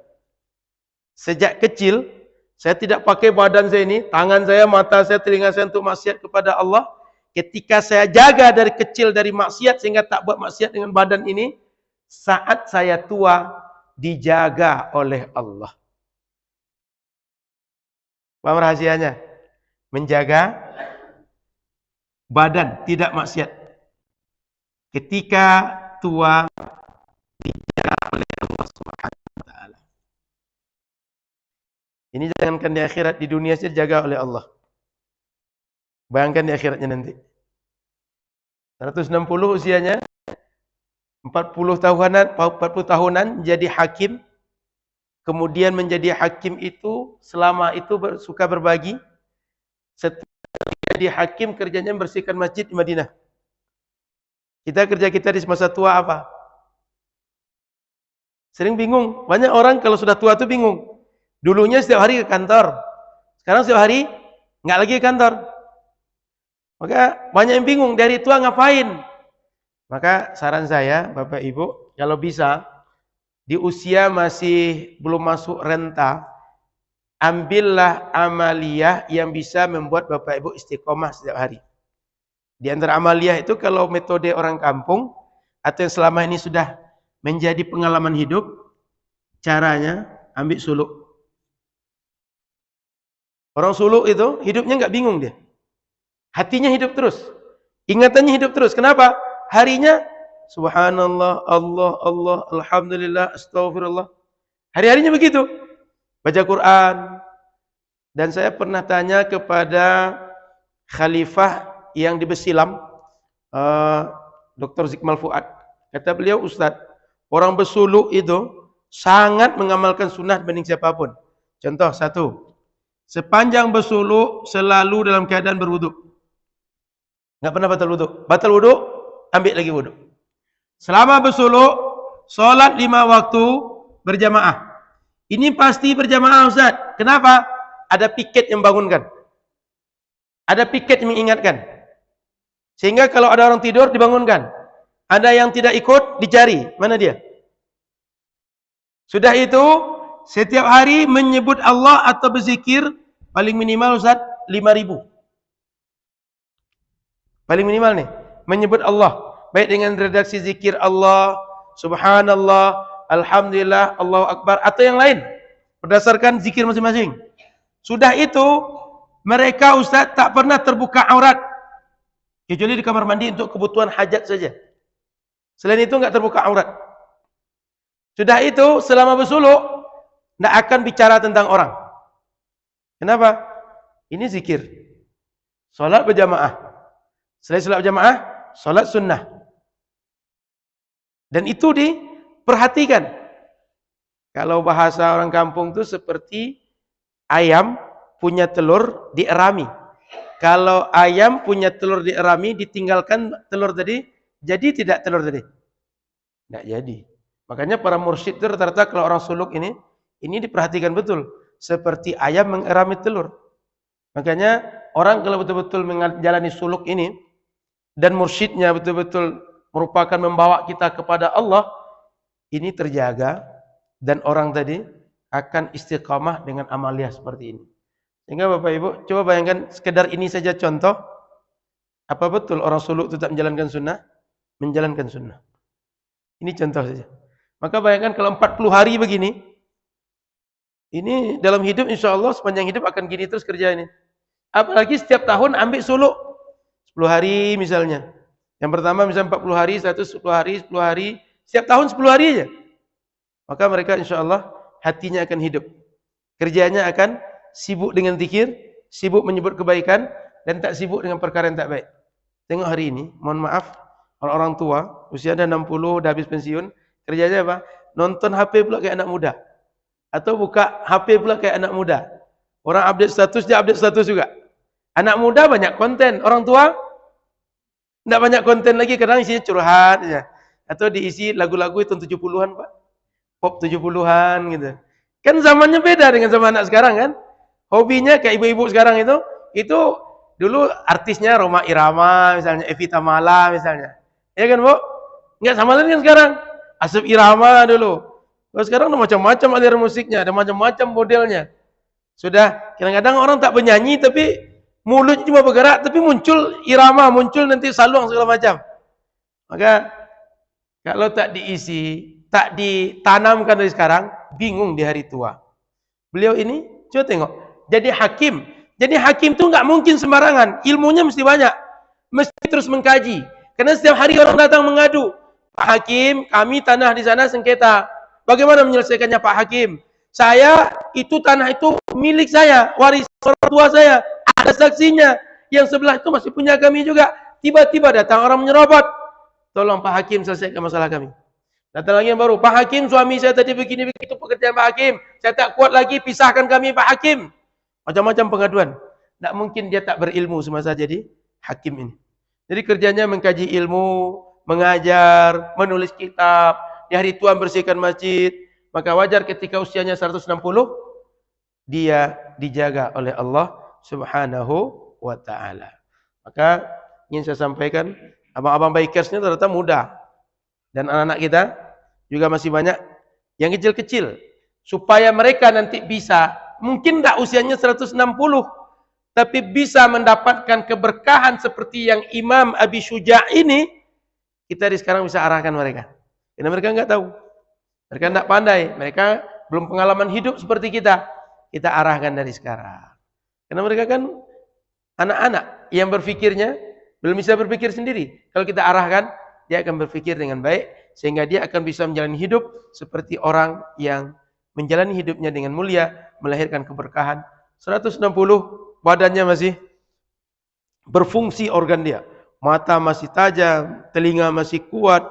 Sejak kecil saya tidak pakai badan saya ini, tangan saya, mata saya, telinga saya untuk maksiat kepada Allah. Ketika saya jaga dari kecil dari maksiat sehingga tak buat maksiat dengan badan ini, saat saya tua dijaga oleh Allah. Paham rahasianya? Menjaga badan tidak maksiat. Ketika tua dijaga oleh Allah Subhanahu wa taala. Ini jangankan di akhirat, di dunia saja dijaga oleh Allah. Bayangkan di akhiratnya nanti. 160 usianya, 40 tahunan jadi hakim, kemudian menjadi hakim itu selama itu suka berbagi. Setelah jadi hakim kerjanya membersihkan masjid di Madinah. Kita di semasa tua apa? Sering bingung. Banyak orang kalau sudah tua itu bingung. Dulunya setiap hari ke kantor, sekarang setiap hari nggak lagi ke kantor. Maka banyak yang bingung, dari tua ngapain? Maka saran saya, Bapak Ibu, kalau bisa, di usia masih belum masuk renta, ambillah amaliyah yang bisa membuat Bapak Ibu istiqomah setiap hari. Di antara amaliyah itu kalau metode orang kampung, atau yang selama ini sudah menjadi pengalaman hidup, caranya ambil suluk. Orang suluk itu hidupnya nggak bingung dia. Hatinya hidup terus. Ingatannya hidup terus. Kenapa? Harinya subhanallah, Allah, Allah, alhamdulillah, astagfirullah. Hari-harinya begitu. Baca Quran. Dan saya pernah tanya kepada khalifah yang di Besilam, Dr. Zikmal Fuad. Kata beliau, Ustaz, Orang bersuluk itu sangat mengamalkan sunnah dibanding siapapun. Contoh satu, sepanjang bersuluk selalu dalam keadaan berwuduk. Enggak pernah batal wuduk. Batal wuduk, ambil lagi wuduk. Selama bersuluk, solat 5 waktu berjamaah. Ini pasti berjamaah Ustaz. Kenapa? Ada piket yang bangunkan. Ada piket yang mengingatkan. Sehingga kalau ada orang tidur dibangunkan. Ada yang tidak ikut dicari. Mana dia? Sudah itu, setiap hari menyebut Allah atau berzikir paling minimal Ustaz 5.000. Paling minimal nih, menyebut Allah. Baik dengan redaksi zikir Allah, subhanallah, alhamdulillah, Allahu Akbar, atau yang lain. Berdasarkan zikir masing-masing. Sudah itu, mereka Ustaz tak pernah terbuka aurat. Kecuali di kamar mandi untuk kebutuhan hajat saja. Selain itu enggak terbuka aurat. Sudah itu, selama bersuluk, tidak akan bicara tentang orang. Kenapa? Ini zikir. Salat berjamaah. Selain salat berjamaah, salat sunnah. Dan itu diperhatikan. Kalau bahasa orang kampung itu seperti ayam punya telur dierami. Kalau ayam punya telur dierami, ditinggalkan telur tadi, jadi tidak telur tadi? Tidak jadi. Makanya para mursyid itu rata-rata kalau orang suluk ini diperhatikan betul. Seperti ayam mengerami telur. Makanya orang kalau betul-betul menjalani suluk ini, dan mursyidnya betul-betul merupakan membawa kita kepada Allah, ini terjaga, dan orang tadi akan istiqamah dengan amalia seperti ini. Sehingga Bapak Ibu, coba bayangkan sekedar ini saja contoh, apa betul orang suluk tetap menjalankan sunnah? Menjalankan sunnah. Ini contoh saja. Maka bayangkan kalau 40 hari begini, ini dalam hidup insya Allah sepanjang hidup akan gini terus kerja ini. Apalagi setiap tahun ambil suluk 10 hari misalnya. Yang pertama misalnya 40 hari, 110 hari, 10 hari, setiap tahun 10 hari aja. Maka mereka insya Allah hatinya akan hidup. Kerjanya akan sibuk dengan zikir, sibuk menyebut kebaikan, dan tak sibuk dengan perkara yang tak baik. Tengok hari ini, mohon maaf, orang-orang tua, usia dah 60, dah habis pensiun, kerjanya apa? Nonton HP pula kayak anak muda. Atau buka HP pula kayak anak muda. Orang update status, dia update status juga. Anak muda banyak konten, orang tua tidak banyak konten lagi, kadang isinya curhat ya. Atau diisi lagu-lagu tahun 70-an Pak. Pop 70-an gitu. Kan zamannya beda dengan zaman anak sekarang kan. Hobinya kayak ibu-ibu sekarang itu dulu artisnya Roma Irama misalnya, Evita Mala misalnya. Ya kan Bu? Enggak sama dengan sekarang. Asep Irama dulu. Kalau sekarang ada macam-macam aliran musiknya, ada macam-macam modelnya. Sudah, kadang-kadang orang tak bernyanyi tapi mulutnya cuma bergerak, tapi muncul irama, muncul nanti saluang segala macam. Maka kalau tak diisi, tak ditanamkan dari sekarang, bingung di hari tua. Beliau ini, coba tengok, jadi hakim. Jadi hakim itu nggak mungkin sembarangan, ilmunya mesti banyak, mesti terus mengkaji. Karena setiap hari orang datang mengadu, Pak Hakim, kami tanah di sana sengketa. Bagaimana menyelesaikannya Pak Hakim? Saya, itu tanah itu milik saya, waris orang tua saya. Ada saksinya, yang sebelah itu masih punya kami juga. Tiba-tiba datang orang menyerobot. Tolong Pak Hakim selesaikan masalah kami. Datang lagi yang baru, Pak Hakim suami saya tadi begini begitu pekerjaan Pak Hakim. Saya tak kuat lagi, pisahkan kami Pak Hakim. Macam-macam pengaduan. Tak mungkin dia tak berilmu semasa jadi hakim ini. Jadi kerjanya mengkaji ilmu, mengajar, menulis kitab. Di hari tua bersihkan masjid. Maka wajar ketika usianya 160, dia dijaga oleh Allah Subhanahu wa ta'ala. Maka ingin saya sampaikan, abang-abang bikers ini ternyata muda. Dan anak-anak kita juga masih banyak yang kecil-kecil. Supaya mereka nanti bisa, mungkin tak usianya 160, tapi bisa mendapatkan keberkahan seperti yang Imam Abi Syuja' ini, kita di sekarang bisa arahkan mereka. Karena mereka enggak tahu. Mereka tidak pandai. Mereka belum pengalaman hidup seperti kita. Kita arahkan dari sekarang. Karena mereka kan anak-anak yang berfikirnya belum bisa berpikir sendiri. Kalau kita arahkan, dia akan berpikir dengan baik. Sehingga dia akan bisa menjalani hidup seperti orang yang menjalani hidupnya dengan mulia. Melahirkan keberkahan. 160, badannya masih berfungsi organ dia. Mata masih tajam, telinga masih kuat,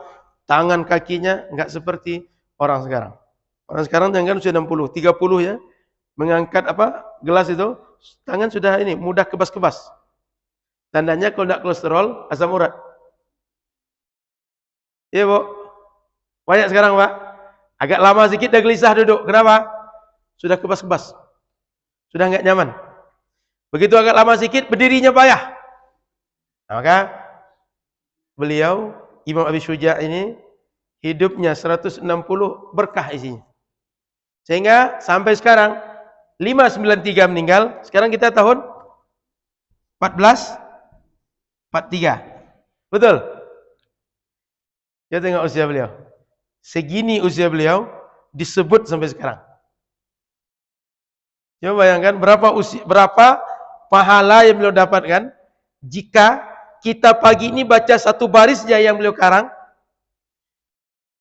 tangan kakinya nggak seperti orang sekarang. Orang sekarang jangan usia 60, 30 ya, mengangkat gelas itu, tangan sudah ini mudah kebas-kebas. Tandanya kalau tidak kolesterol, asam urat. Iya, Bu. Banyak sekarang, Pak. Agak lama sedikit dah gelisah duduk. Kenapa? Sudah kebas-kebas. Sudah nggak nyaman. Begitu agak lama sedikit, berdirinya payah. Nah, maka beliau, Imam Abi Syuja' ini, hidupnya 160 berkah isinya. Sehingga sampai sekarang, 593 meninggal, sekarang kita tahun 1443. Betul? Kita tengok usia beliau. Segini usia beliau, disebut sampai sekarang. Coba bayangkan berapa pahala yang beliau dapatkan jika kita pagi ini baca satu baris saja yang beliau karang.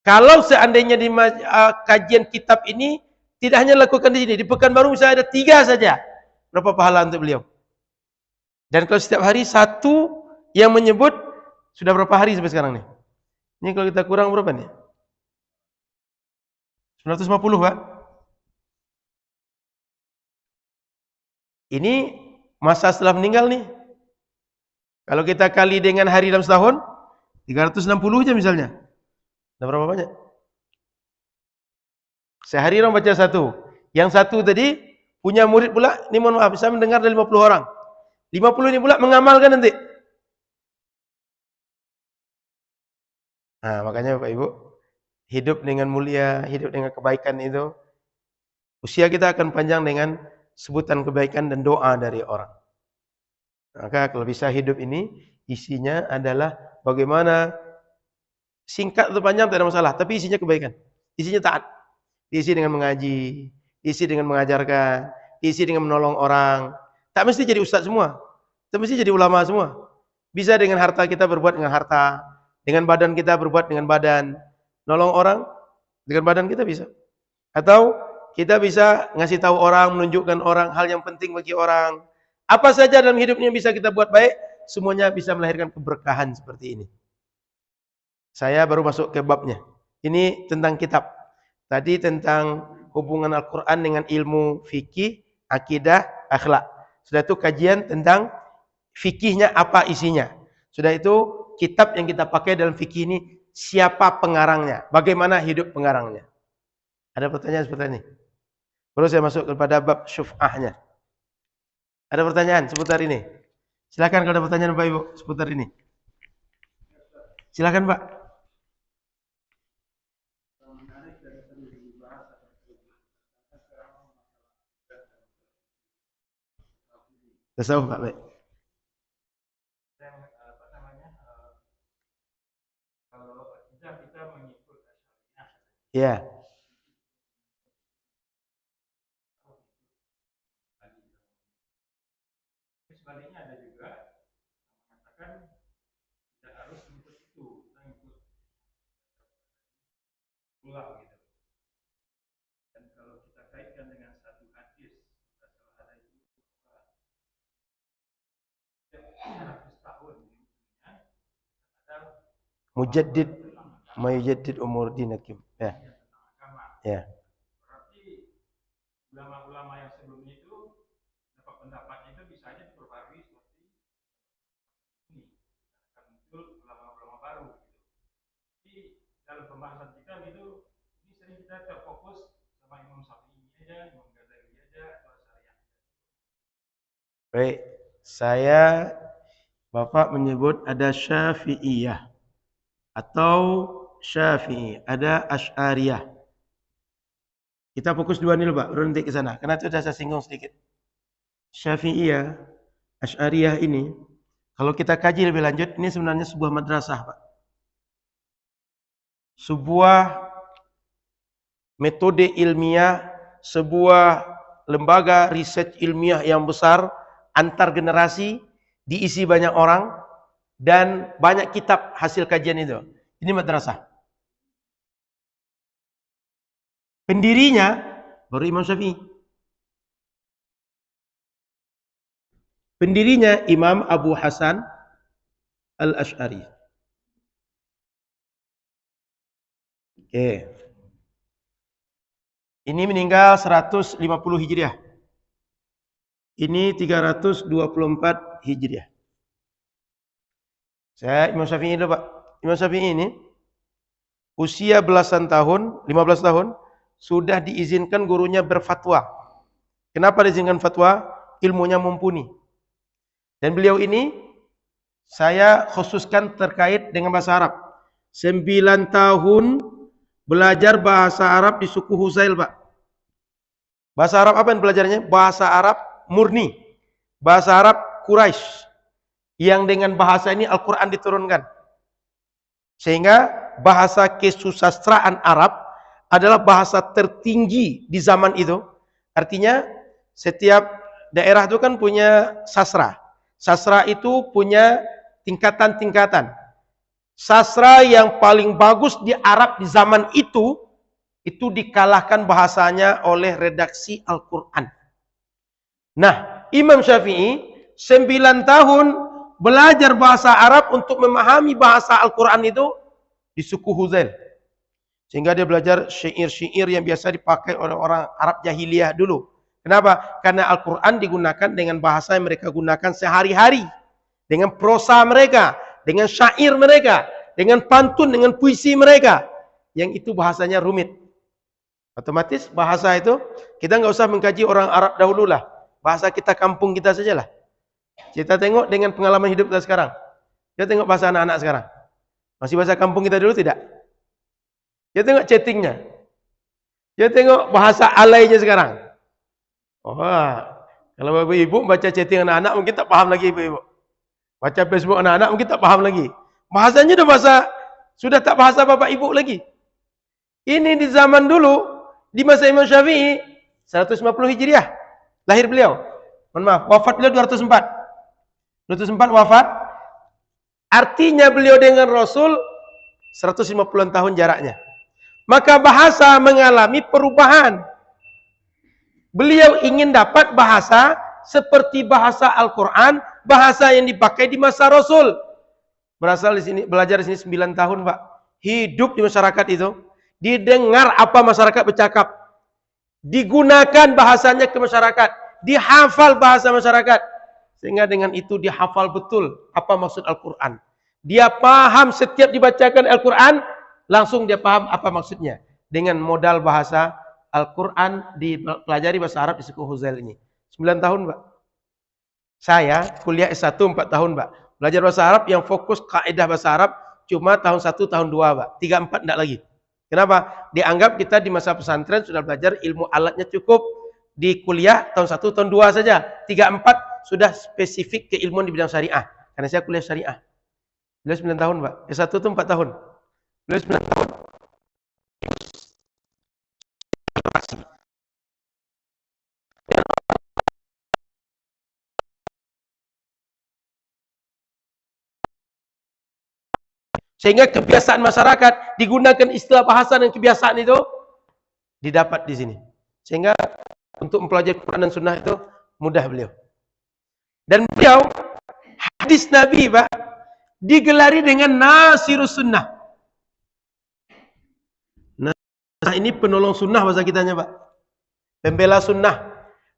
Kalau seandainya di kajian kitab ini tidak hanya lakukan di sini, di Pekanbaru misalnya ada 3 saja, berapa pahala untuk beliau? Dan kalau setiap hari satu yang menyebut, sudah berapa hari sampai sekarang nih? Ini kalau kita kurang berapa nih? 950, Pak. Ini masa setelah meninggal nih. Kalau kita kali dengan hari dalam setahun, 360 aja misalnya. Ada berapa banyak? Sehari orang baca satu. Yang satu tadi punya murid pula, ini mohon maaf, saya mendengar dari 50 orang. 50 ini pula mengamalkan nanti. Nah, makanya Bapak Ibu, hidup dengan mulia, hidup dengan kebaikan itu, usia kita akan panjang dengan sebutan kebaikan dan doa dari orang. Maka kalau bisa hidup ini, isinya adalah bagaimana singkat atau panjang tidak ada masalah, tapi isinya kebaikan, isinya taat. Diisi dengan mengaji, diisi dengan mengajarkan, diisi dengan menolong orang. Tak mesti jadi ustaz semua, tak mesti jadi ulama semua. Bisa dengan harta kita berbuat dengan harta, dengan badan kita berbuat dengan badan. Nolong orang dengan badan kita bisa. Atau kita bisa ngasih tahu orang, menunjukkan orang hal yang penting bagi orang. Apa saja dalam hidupnya bisa kita buat baik, semuanya bisa melahirkan keberkahan seperti ini. Saya baru masuk ke babnya. Ini tentang kitab. Tadi tentang hubungan Al-Quran dengan ilmu fikih, akidah, akhlak. Sudah itu kajian tentang fikihnya apa isinya. Sudah itu kitab yang kita pakai dalam fikih ini, siapa pengarangnya, bagaimana hidup pengarangnya. Ada pertanyaan seperti ini? Baru saya masuk kepada bab syuf'ahnya. Ada pertanyaan seputar ini? Silakan kalau ada pertanyaan Bapak Ibu seputar ini. Silakan Pak. Tasawuf Pak, baik. Kalau kita mengikut ya. Sebaliknya ada juga mengatakan tidak harus mengikut itu, kita mengikut pulang gitu. Dan kalau kita kaitkan dengan satu hadis, masalah ada itu mujaddid mayujaddid umur dinakim. Ya. Ya. Berarti ulama-ulama yang sebelumnya itu dapat pendapatnya itu bisa aja diperbarui seperti ini. Akan muncul ulama-ulama baru gitu. Tapi dalam pembahasan kita gitu, ini sering kita terfokus sama Imam Syafi'i aja, Imam Ghazali aja, atau Syariah. Baik, saya Bapak menyebut ada Syafi'iyah atau Syafi'i, ada Asy'ariyah. Kita fokus dua nih Pak, baru nanti ke sana. Karena itu sudah saya singgung sedikit. Syafi'iyah, Asy'ariyah ini, kalau kita kaji lebih lanjut, ini sebenarnya sebuah madrasah Pak. Sebuah metode ilmiah, sebuah lembaga riset ilmiah yang besar, antar generasi, diisi banyak orang, dan banyak kitab hasil kajian itu. Ini madrasah. Pendirinya baru Imam Syafi'i. Pendirinya Imam Abu Hasan Al-Asy'ari. Oke. Ini meninggal 150 Hijriah. Ini 324 Hijriah. Saya Imam Syafi'i dulu, Pak. Imam Syafi'i ini usia belasan tahun, 15 tahun, sudah diizinkan gurunya berfatwa. Kenapa diizinkan fatwa? Ilmunya mumpuni. Dan beliau ini saya khususkan terkait dengan bahasa Arab. 9 tahun belajar bahasa Arab di suku Huzail, Pak. Bahasa Arab apa yang belajarnya? Bahasa Arab murni. Bahasa Arab Quraisy. Yang dengan bahasa ini Al-Quran diturunkan. Sehingga bahasa kesusastraan Arab adalah bahasa tertinggi di zaman itu. Artinya setiap daerah itu kan punya sastra. Sastra itu punya tingkatan-tingkatan. Sastra yang paling bagus di Arab di zaman itu dikalahkan bahasanya oleh redaksi Al-Quran. Nah, Imam Syafi'i 9 tahun belajar bahasa Arab untuk memahami bahasa Al-Quran itu di suku Huzail. Sehingga dia belajar syair-syair yang biasa dipakai oleh orang Arab jahiliyah dulu. Kenapa? Karena Al-Quran digunakan dengan bahasa yang mereka gunakan sehari-hari. Dengan prosa mereka, dengan syair mereka, dengan pantun, dengan puisi mereka. Yang itu bahasanya rumit. Otomatis bahasa itu, kita nggak usah mengkaji orang Arab dahulu lah. Bahasa kita kampung kita sajalah. Kita tengok dengan pengalaman hidup kita sekarang. Kita tengok bahasa anak-anak sekarang. Masih bahasa kampung kita dulu tidak? Kita tengok chattingnya. Kita tengok bahasa alainya sekarang. Oh, kalau ibu-ibu baca chatting anak-anak mungkin tak paham lagi ibu-ibu. Baca Facebook anak-anak mungkin tak paham lagi. Bahasanya sudah tak bahasa bapak ibu lagi. Ini di zaman dulu, di masa Imam Syafi'i, 150 Hijriah. Lahir beliau. Mohon maaf, wafat beliau 204. 204 wafat. Artinya beliau dengan Rasul 150 tahun jaraknya. Maka bahasa mengalami perubahan. Beliau ingin dapat bahasa seperti bahasa Al-Quran, bahasa yang dipakai di masa Rasul. Berasal di sini, belajar di sini 9 tahun, Pak. Hidup di masyarakat itu, didengar apa masyarakat bercakap, digunakan bahasanya ke masyarakat, dihafal bahasa masyarakat, sehingga dengan itu dihafal betul apa maksud Al-Quran. Dia paham setiap dibacakan Al-Quran, langsung dia paham apa maksudnya. Dengan modal bahasa Al-Quran dipelajari bahasa Arab di suku Huzail ini. 9 tahun, Pak. Saya kuliah S1 4 tahun, Pak. Belajar bahasa Arab yang fokus kaidah bahasa Arab cuma tahun 1, tahun 2, Pak. 3, 4 enggak lagi. Kenapa? Dianggap kita di masa pesantren sudah belajar ilmu alatnya cukup. Di kuliah tahun 1, tahun 2 saja. 3, 4 sudah spesifik keilmuan di bidang syariah. Karena saya kuliah syariah. Beliau 9 tahun, Pak. S1 itu 4 tahun. Beliau 9 tahun. Sehingga kebiasaan masyarakat digunakan istilah bahasa dan kebiasaan itu didapat di sini. Sehingga untuk mempelajari Quran dan Sunnah itu mudah beliau. Dan beliau hadis Nabi, Pak, digelari dengan Nasirus Sunnah. Nah, ini penolong sunnah bahasa kitanya, Pak. Pembela sunnah.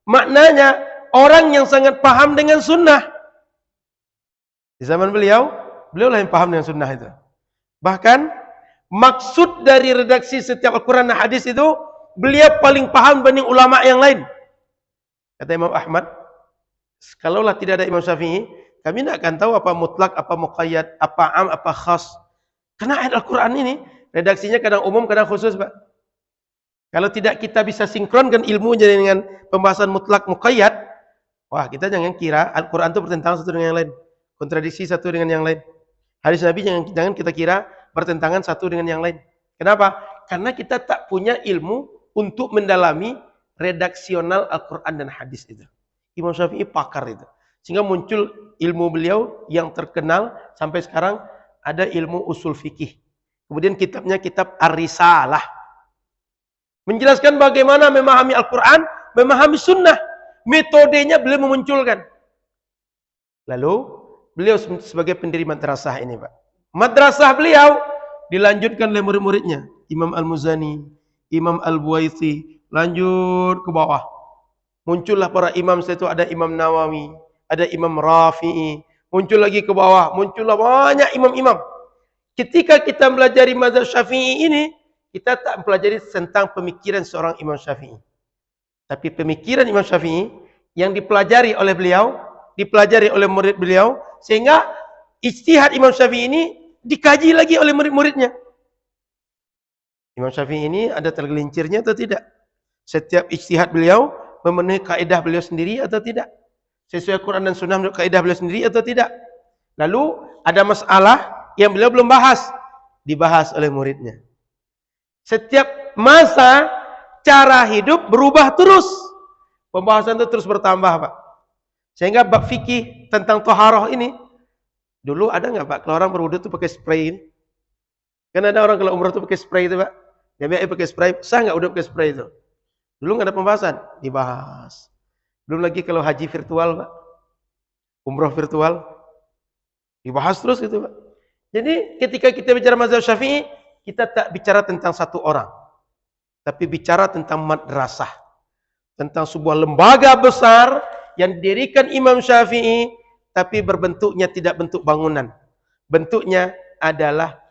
Maknanya orang yang sangat paham dengan sunnah. Di zaman beliau lah yang paham dengan sunnah itu. Bahkan maksud dari redaksi setiap Al-Quran dan hadis itu beliau paling paham dibanding ulama yang lain. Kata Imam Ahmad, kalaulah tidak ada Imam Syafi'i, kami tidak akan tahu apa mutlak, apa muqayyad, apa am, apa khas. Karena ayat Al-Quran ini redaksinya kadang umum, kadang khusus, Pak. Kalau tidak kita bisa sinkronkan ilmu dengan pembahasan mutlak muqayyad, wah, kita jangan kira Al-Quran itu bertentangan satu dengan yang lain, kontradiksi satu dengan yang lain. Hadis Nabi jangan kita kira bertentangan satu dengan yang lain. Kenapa? Karena kita tak punya ilmu untuk mendalami redaksional Al-Quran dan hadis itu. Imam Syafi'i pakar itu. Sehingga muncul ilmu beliau yang terkenal sampai sekarang, ada ilmu usul fikih. Kemudian kitabnya kitab Ar-Risalah. Menjelaskan bagaimana memahami Al-Quran, memahami sunnah. Metodenya beliau memunculkan. Lalu beliau sebagai pendiri madrasah ini, Pak. Madrasah beliau dilanjutkan oleh murid-muridnya. Imam Al-Muzani, Imam Al-Buwaiti, lanjut ke bawah. Muncullah para imam setelah itu, ada Imam Nawawi, ada Imam Rafi'i, muncul lagi ke bawah, muncullah banyak imam-imam. Ketika kita mempelajari mazhab Syafi'i ini, kita tak mempelajari tentang pemikiran seorang Imam Syafi'i. Tapi pemikiran Imam Syafi'i yang dipelajari oleh beliau, dipelajari oleh murid beliau, sehingga ijtihad Imam Syafi'i ini dikaji lagi oleh murid-muridnya. Imam Syafi'i ini ada tergelincirnya atau tidak? Setiap ijtihad beliau memenuhi kaidah beliau sendiri atau tidak? Sesuai Quran dan Sunnah menurut kaidah beliau sendiri atau tidak? Lalu ada masalah yang beliau belum bahas, dibahas oleh muridnya. Setiap masa cara hidup berubah terus. Pembahasan itu terus bertambah, Pak. Sehingga bab fikih tentang taharah ini, dulu ada nggak, Pak, kalau orang berwudu itu pakai spray ini? Kan ada orang kalau umrah itu pakai spray itu, Pak. Dia pakai spray, sah nggak udah pakai spray itu? Dulu nggak ada pembahasan, dibahas. Belum lagi kalau haji virtual, Pak. Umrah virtual, dibahas terus gitu, Pak. Jadi ketika kita bicara mazhab Syafi'i, kita tak bicara tentang satu orang, tapi bicara tentang madrasah, tentang sebuah lembaga besar yang didirikan Imam Syafi'i, tapi berbentuknya tidak bentuk bangunan. Bentuknya adalah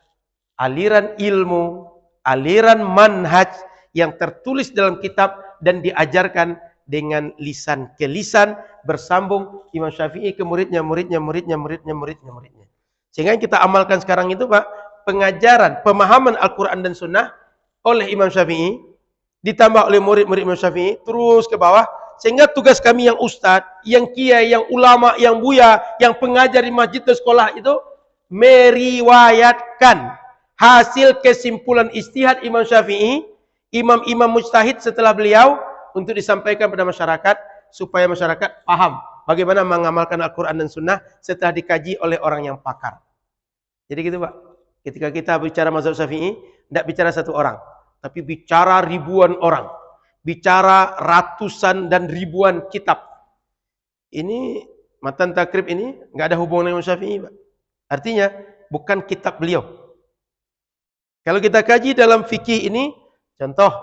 aliran ilmu, aliran manhaj yang tertulis dalam kitab dan diajarkan dengan lisan ke lisan, bersambung Imam Syafi'i ke muridnya, muridnya. Sehingga yang kita amalkan sekarang itu, Pak, pengajaran, pemahaman Al-Quran dan Sunnah oleh Imam Syafi'i, ditambah oleh murid-murid Imam Syafi'i, terus ke bawah, sehingga tugas kami yang ustadz, yang kiai, yang ulama, yang buya, yang pengajar di masjid dan sekolah itu, meriwayatkan hasil kesimpulan ijtihad Imam Syafi'i, imam-imam mujtahid setelah beliau, untuk disampaikan pada masyarakat, supaya masyarakat paham bagaimana mengamalkan Al-Quran dan Sunnah setelah dikaji oleh orang yang pakar. Jadi gitu, Pak. Ketika kita bicara mazhab Syafi'i, tidak bicara satu orang, tapi bicara ribuan orang, bicara ratusan dan ribuan kitab. Ini matan takrib ini nggak ada hubungan dengan Syafi'i, Pak. Artinya bukan kitab beliau. Kalau kita kaji dalam fikih ini, contoh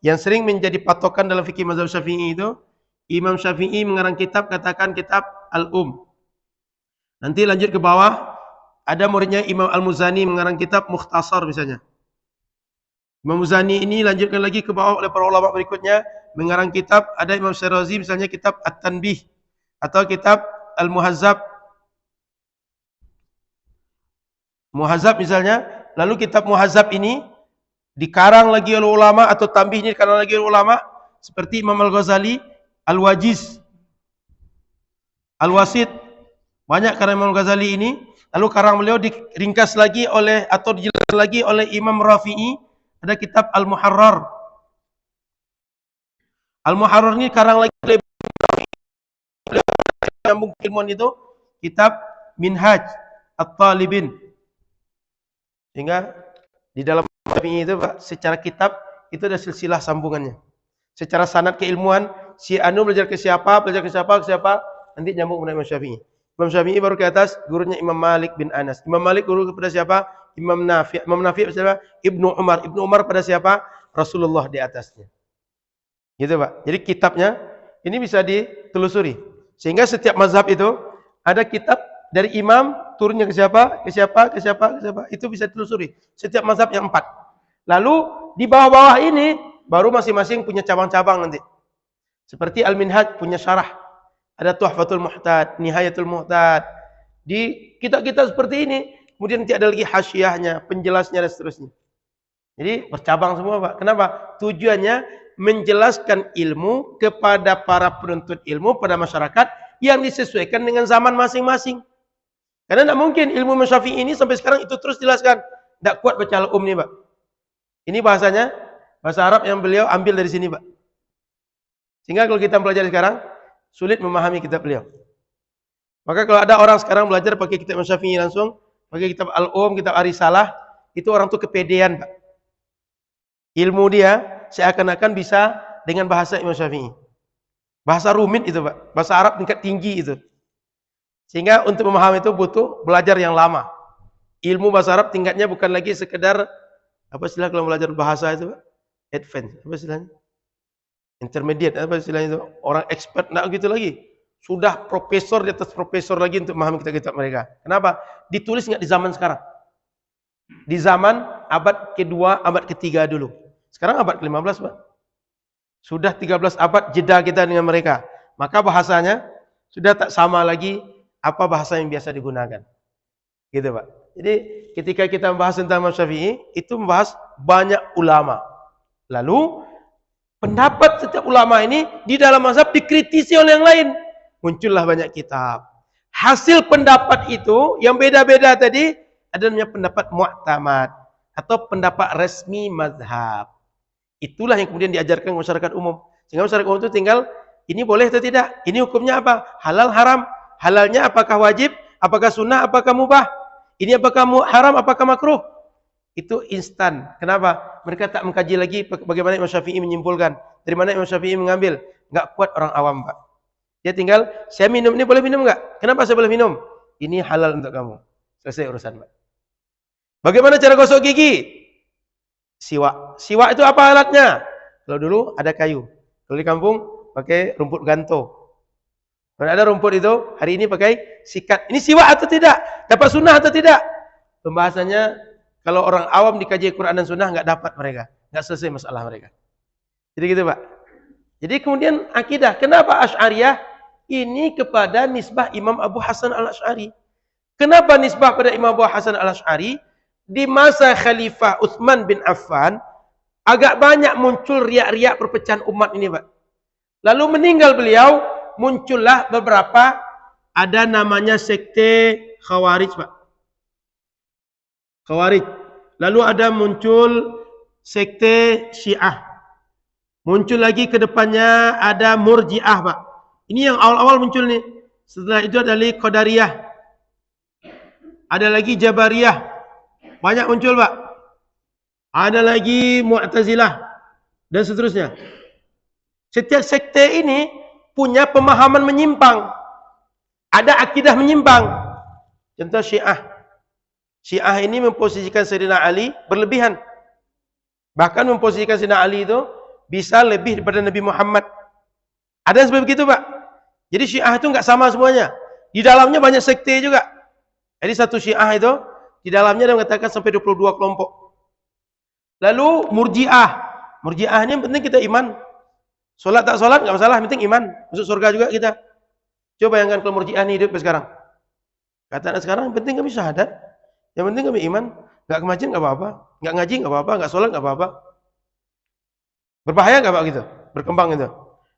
yang sering menjadi patokan dalam fikih mazhab Syafi'i itu, Imam Syafi'i mengarang kitab, katakan kitab Al-Um. Nanti lanjut ke bawah, ada muridnya Imam Al-Muzani mengarang kitab Mukhtasar misalnya. Imam Muzani ini lanjutkan lagi ke bawah oleh para ulama berikutnya, mengarang kitab, ada Imam Syirazi misalnya kitab At-Tanbih, atau kitab Al-Muhazzab. Muhazzab misalnya, lalu kitab Muhazzab ini dikarang lagi oleh ulama, atau Tanbih ini dikarang lagi oleh ulama, seperti Imam Al-Ghazali, Al-Wajiz, Al-Wasit, banyak karang Imam Al-Ghazali ini. Lalu karang beliau diringkas lagi oleh, atau dijelaskan lagi oleh Imam Rafi'i, ada kitab Al-Muharrar. Al-Muharrar ini karang lagi oleh yang ilmuwan itu, kitab Minhaj At-Talibin. Sehingga di dalam Syafi'i itu, Pak, secara kitab itu ada silsilah sambungannya. Secara sanad keilmuan, si anu belajar ke siapa, nanti nyambung kepada Imam Syafi'i. Imam Syafi'i baru ke atas, gurunya Imam Malik bin Anas. Imam Malik guru kepada siapa? Imam Nafi'. Imam Nafi' siapa? Ibnu Umar. Ibnu Umar pada siapa? Rasulullah di atasnya. Gitu, Pak. Jadi kitabnya ini bisa ditelusuri. Sehingga setiap mazhab itu ada kitab dari imam, turunnya ke siapa? Itu bisa ditelusuri. Setiap mazhab yang 4. Lalu di bawah-bawah ini baru masing-masing punya cabang-cabang nanti. Seperti Al-Minhaj punya syarah. Ada Tuhfatul Muhtad, Nihayatul Muhtad. Di kitab-kitab seperti ini, kemudian nanti ada lagi hasyiahnya, penjelasnya dan seterusnya. Jadi bercabang semua, Pak. Kenapa? Tujuannya menjelaskan ilmu kepada para penuntut ilmu, pada masyarakat yang disesuaikan dengan zaman masing-masing. Karena tidak mungkin ilmu Syafi'i ini sampai sekarang itu terus dijelaskan. Tidak kuat baca Al-Um nih, Pak. Ini bahasanya, bahasa Arab yang beliau ambil dari sini, Pak. Sehingga kalau kita pelajari sekarang, sulit memahami kitab beliau. Maka kalau ada orang sekarang belajar pakai kitab Imam Syafi'i langsung, pakai kitab Al-Um, kitab Ar-Risalah, itu orang tuh kepedean, Pak. Ilmu dia seakan-akan bisa dengan bahasa Imam Syafi'i. Bahasa rumit itu, Pak. Bahasa Arab tingkat tinggi itu. Sehingga untuk memahami itu butuh belajar yang lama. Ilmu bahasa Arab tingkatnya bukan lagi sekedar Apa istilah kalau belajar bahasa itu, Pak? Advance, apa istilahnya? Intermediate, apa istilahnya itu? Orang expert, enggak gitu lagi. Sudah profesor di atas profesor lagi untuk memahami kitab-kitab mereka. Kenapa? Ditulis nggak di zaman sekarang. Di zaman abad kedua, abad ketiga dulu. Sekarang abad ke-15, Pak. Sudah 13 abad jeda kita dengan mereka. Maka bahasanya sudah tak sama lagi apa bahasa yang biasa digunakan. Gitu, Pak. Jadi ketika kita membahas tentang mazhab Syafi'i, itu membahas banyak ulama. Lalu pendapat setiap ulama ini di dalam mazhab dikritisi oleh yang lain. Muncullah banyak kitab. Hasil pendapat itu yang beda-beda tadi adalah pendapat mu'tamad atau pendapat resmi mazhab. Itulah yang kemudian diajarkan masyarakat umum. Sehingga masyarakat umum itu tinggal ini boleh atau tidak? Ini hukumnya apa? Halal, haram. Halalnya apakah wajib? Apakah sunnah? Apakah mubah? Ini apakah haram? Apakah makruh? Itu instan. Kenapa? Mereka tak mengkaji lagi bagaimana Imam Syafi'i menyimpulkan. Dari mana Imam Syafi'i mengambil. Enggak kuat orang awam, Pak. Dia tinggal, saya minum ini boleh minum enggak? Kenapa saya boleh minum? Ini halal untuk kamu. Selesai urusan, Pak. Bagaimana cara gosok gigi? Siwak. Siwak itu apa alatnya? Kalau dulu ada kayu. Kalau di kampung pakai rumput ganto. Kalau ada rumput itu, hari ini pakai sikat. Ini siwak atau tidak? Dapat sunnah atau tidak? Pembahasannya, kalau orang awam dikaji Quran dan sunnah, nggak dapat mereka. Nggak selesai masalah mereka. Jadi gitu, Pak. Jadi kemudian akidah. Kenapa Asy'ariyah? Ini kepada nisbah Imam Abu Hasan al-Asy'ari. Kenapa nisbah pada Imam Abu Hasan al-Asy'ari? Di masa Khalifah Utsman bin Affan, agak banyak muncul riak-riak perpecahan umat ini, Pak. Lalu meninggal beliau, muncullah beberapa, ada namanya sekte Khawarij, Pak. Khawarij. Lalu ada muncul sekte Syiah. Muncul lagi ke depannya ada Murji'ah, Pak. Ini yang awal-awal muncul nih. Setelah itu ada lagi Qadariyah. Ada lagi Jabariyah. Banyak muncul, Pak. Ada lagi Mu'tazilah dan seterusnya. Setiap sekte ini punya pemahaman menyimpang. Ada akidah menyimpang. Contoh Syiah. Syiah ini memposisikan Sayyidina Ali berlebihan. Bahkan memposisikan Sayyidina Ali itu bisa lebih daripada Nabi Muhammad. Ada yang seperti begitu, Pak. Jadi Syiah itu enggak sama semuanya. Di dalamnya banyak sekte juga. Jadi satu Syiah itu di dalamnya dia mengatakan sampai 22 kelompok. Lalu Murji'ah. Murji'ah ini yang penting kita iman. Solat tak solat enggak masalah, penting iman. Masuk surga juga kita. Coba bayangkan kalau Murji'ah ini hidup sekarang. Kata anak sekarang, yang penting kami syahadat. Yang penting kami iman. Enggak ke masjid enggak apa-apa. Enggak ngaji enggak apa-apa. Enggak solat enggak apa-apa. Berbahaya enggak, Pak, gitu? Berkembang itu.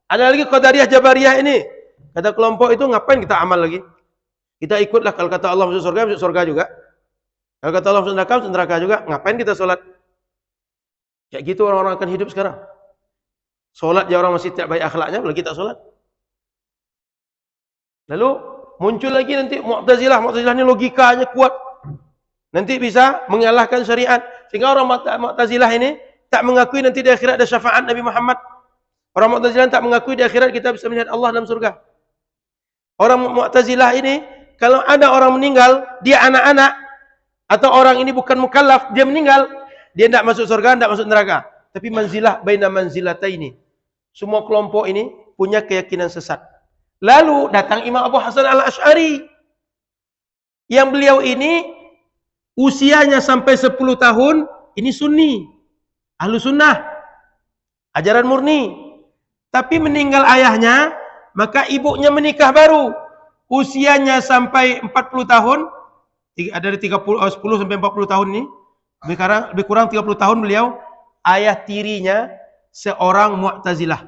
Ada lagi Qadariyah Jabariyah ini. Kata kelompok itu ngapain kita amal lagi? Kita ikutlah kalau kata Allah masuk surga juga. Kalau kata Allah masuk neraka juga. Ngapain kita solat? Kayak gitu orang-orang akan hidup sekarang. Solat ya orang masih tidak baik akhlaknya, apalagi kita solat. Lalu muncul lagi nanti Mu'tazilah. Mu'tazilah ini logikanya kuat. Nanti bisa mengalahkan syariat. Sehingga orang Mu'tazilah ini tak mengakui nanti di akhirat ada syafaat Nabi Muhammad. Orang Mu'tazilah tak mengakui di akhirat kita bisa melihat Allah dalam surga. Orang Mu'tazilah ini, kalau ada orang meninggal, dia anak-anak, atau orang ini bukan mukallaf, dia meninggal, dia tidak masuk surga, tidak masuk neraka. Tapi manzilah baina manzilataini. Semua kelompok ini punya keyakinan sesat. Lalu datang Imam Abu Hasan al-Asy'ari. Yang beliau ini usianya sampai 10 tahun, ini sunni. Ahlu sunnah. Ajaran murni. Tapi meninggal ayahnya, maka ibunya menikah baru. Usianya sampai 40 tahun, ada dari 10 sampai 40 tahun ini, lebih kurang 30 tahun beliau, ayah tirinya seorang Mu'tazilah.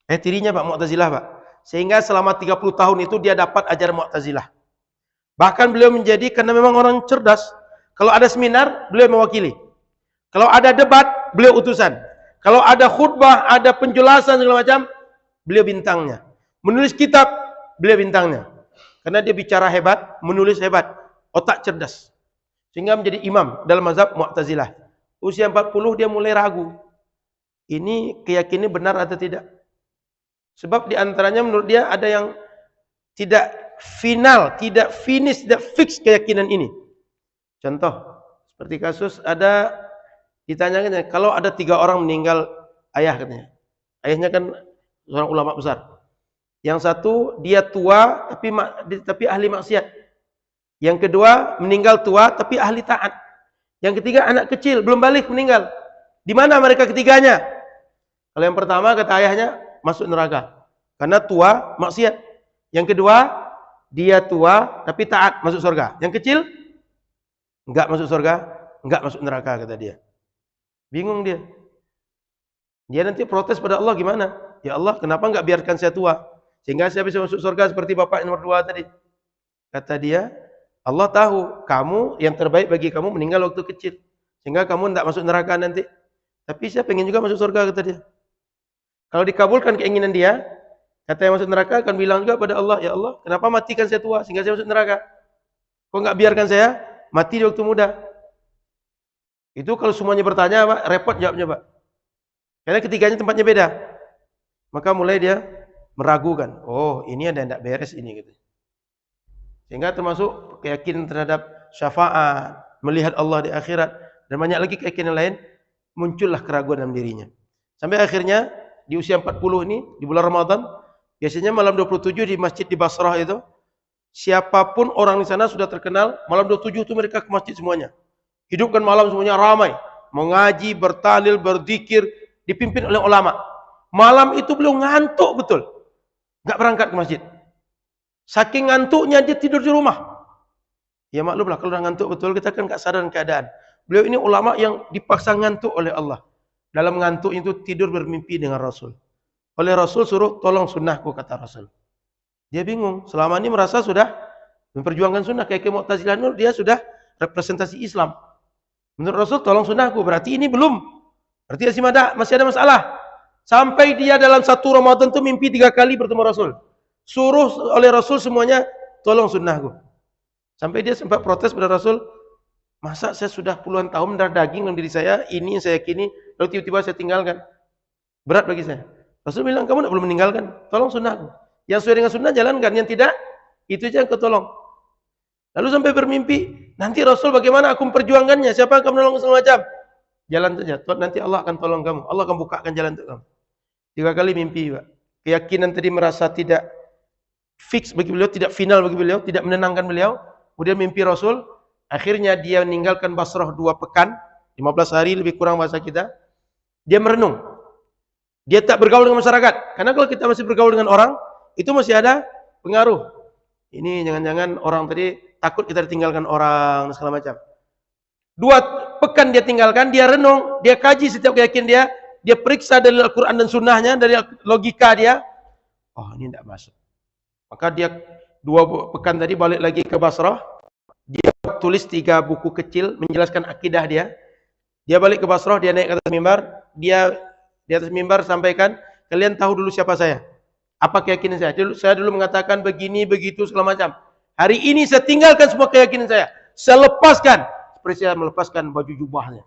Tirinya Pak Mu'tazilah, Pak. Sehingga selama 30 tahun itu dia dapat ajaran Mu'tazilah. Bahkan beliau menjadi, karena memang orang cerdas, kalau ada seminar, beliau mewakili. Kalau ada debat, beliau utusan. Kalau ada khutbah, ada penjelasan segala macam, beliau bintangnya. Menulis kitab, beliau bintangnya. Karena dia bicara hebat, menulis hebat, otak cerdas. Sehingga menjadi imam dalam mazhab Mu'tazilah. Usia 40 dia mulai ragu. Ini keyakinan benar atau tidak? Sebab di antaranya menurut dia ada yang tidak final, tidak finish, tidak fix keyakinan ini. Contoh, Seperti kasus ada ditanyakan, kalau ada 3 orang meninggal ayah katanya. Ayahnya kan seorang ulama besar. Yang satu dia tua tapi ahli maksiat. Yang kedua meninggal tua tapi ahli taat. Yang ketiga anak kecil belum balik meninggal. Di mana mereka ketiganya? Kalau yang pertama kata ayahnya masuk neraka karena tua maksiat. Yang kedua dia tua tapi taat, masuk surga. Yang kecil enggak masuk surga, enggak masuk neraka kata dia. Bingung dia. Dia nanti protes pada Allah gimana? Ya Allah, kenapa enggak biarkan saya tua sehingga saya bisa masuk surga seperti bapak nomor 2 tadi? Kata dia, Allah tahu kamu yang terbaik bagi kamu meninggal waktu kecil sehingga kamu enggak masuk neraka nanti. Tapi saya pengen juga masuk surga kata dia. Kalau dikabulkan keinginan dia, kata yang masuk neraka akan bilang juga pada Allah, ya Allah, kenapa matikan saya tua sehingga saya masuk neraka? Kok enggak biarkan saya mati di waktu muda? Itu kalau semuanya bertanya, Pak, repot jawabnya, Pak. Karena ketiganya tempatnya beda. Maka mulai dia meragukan. Oh, ini ada yang tidak beres ini gitu. Sehingga termasuk keyakinan terhadap syafaat, melihat Allah di akhirat, dan banyak lagi keyakinan lain, muncullah keraguan dalam dirinya. Sampai akhirnya di usia 40 ini, di bulan Ramadan, biasanya malam 27 di masjid di Basrah itu, siapapun orang di sana sudah terkenal, malam 27 itu mereka ke masjid semuanya. Hidupkan malam semuanya ramai, mengaji, bertahlil, berzikir, dipimpin oleh ulama. Malam itu beliau ngantuk betul, nggak berangkat ke masjid. Saking ngantuknya dia tidur di rumah. Ya maklumlah kalau udah ngantuk betul kita kan nggak sadar keadaan. Beliau ini ulama yang dipaksa ngantuk oleh Allah. Dalam ngantuk itu tidur bermimpi dengan Rasul. Oleh Rasul suruh tolong sunnahku kata Rasul. Dia bingung. Selama ini merasa sudah memperjuangkan sunnah. Kayak Mu'tazilah Nur dia sudah representasi Islam. Menurut Rasul tolong sunnahku. Berarti ini belum. Berarti masih ada masalah. Sampai dia dalam satu Ramadan itu mimpi 3 kali bertemu Rasul. Suruh oleh Rasul semuanya tolong sunnahku. Sampai dia sempat protes pada Rasul. Masa saya sudah puluhan tahun mendarah daging dalam diri saya, ini yang saya yakini, lalu tiba-tiba saya tinggalkan. Berat bagi saya. Rasul bilang, kamu tidak perlu meninggalkan, tolong sunnahku. Yang sesuai dengan sunnah jalankan, yang tidak, itu aja yang kau tolong. Lalu sampai bermimpi, nanti Rasul bagaimana aku memperjuangkannya, siapa yang akan menolong segala macam? Jalan saja, nanti Allah akan tolong kamu, Allah akan bukakan jalan untuk kamu. 3 kali mimpi, Pak. Keyakinan tadi merasa tidak fix bagi beliau, tidak final bagi beliau, tidak menenangkan beliau. Kemudian mimpi Rasul, akhirnya dia meninggalkan Basrah 2 pekan, 15 hari lebih kurang bahasa kita. Dia merenung. Dia tak bergaul dengan masyarakat. Karena kalau kita masih bergaul dengan orang, itu masih ada pengaruh. Ini jangan-jangan orang tadi takut kita ditinggalkan orang, segala macam. 2 pekan dia tinggalkan, dia renung, dia kaji setiap keyakinan dia periksa dari Al-Quran dan Sunnahnya, dari logika dia. Oh, ini tidak masuk. Maka dia 2 pekan tadi balik lagi ke Basrah. Dia tulis 3 buku kecil menjelaskan akidah dia. Dia balik ke Basrah, dia naik ke atas mimbar, dia di atas mimbar sampaikan, kalian tahu dulu siapa saya? Apa keyakinan saya? Saya dulu mengatakan begini, begitu, segala macam. Hari ini saya tinggalkan semua keyakinan saya. Saya lepaskan. Seperti saya melepaskan baju jubahnya.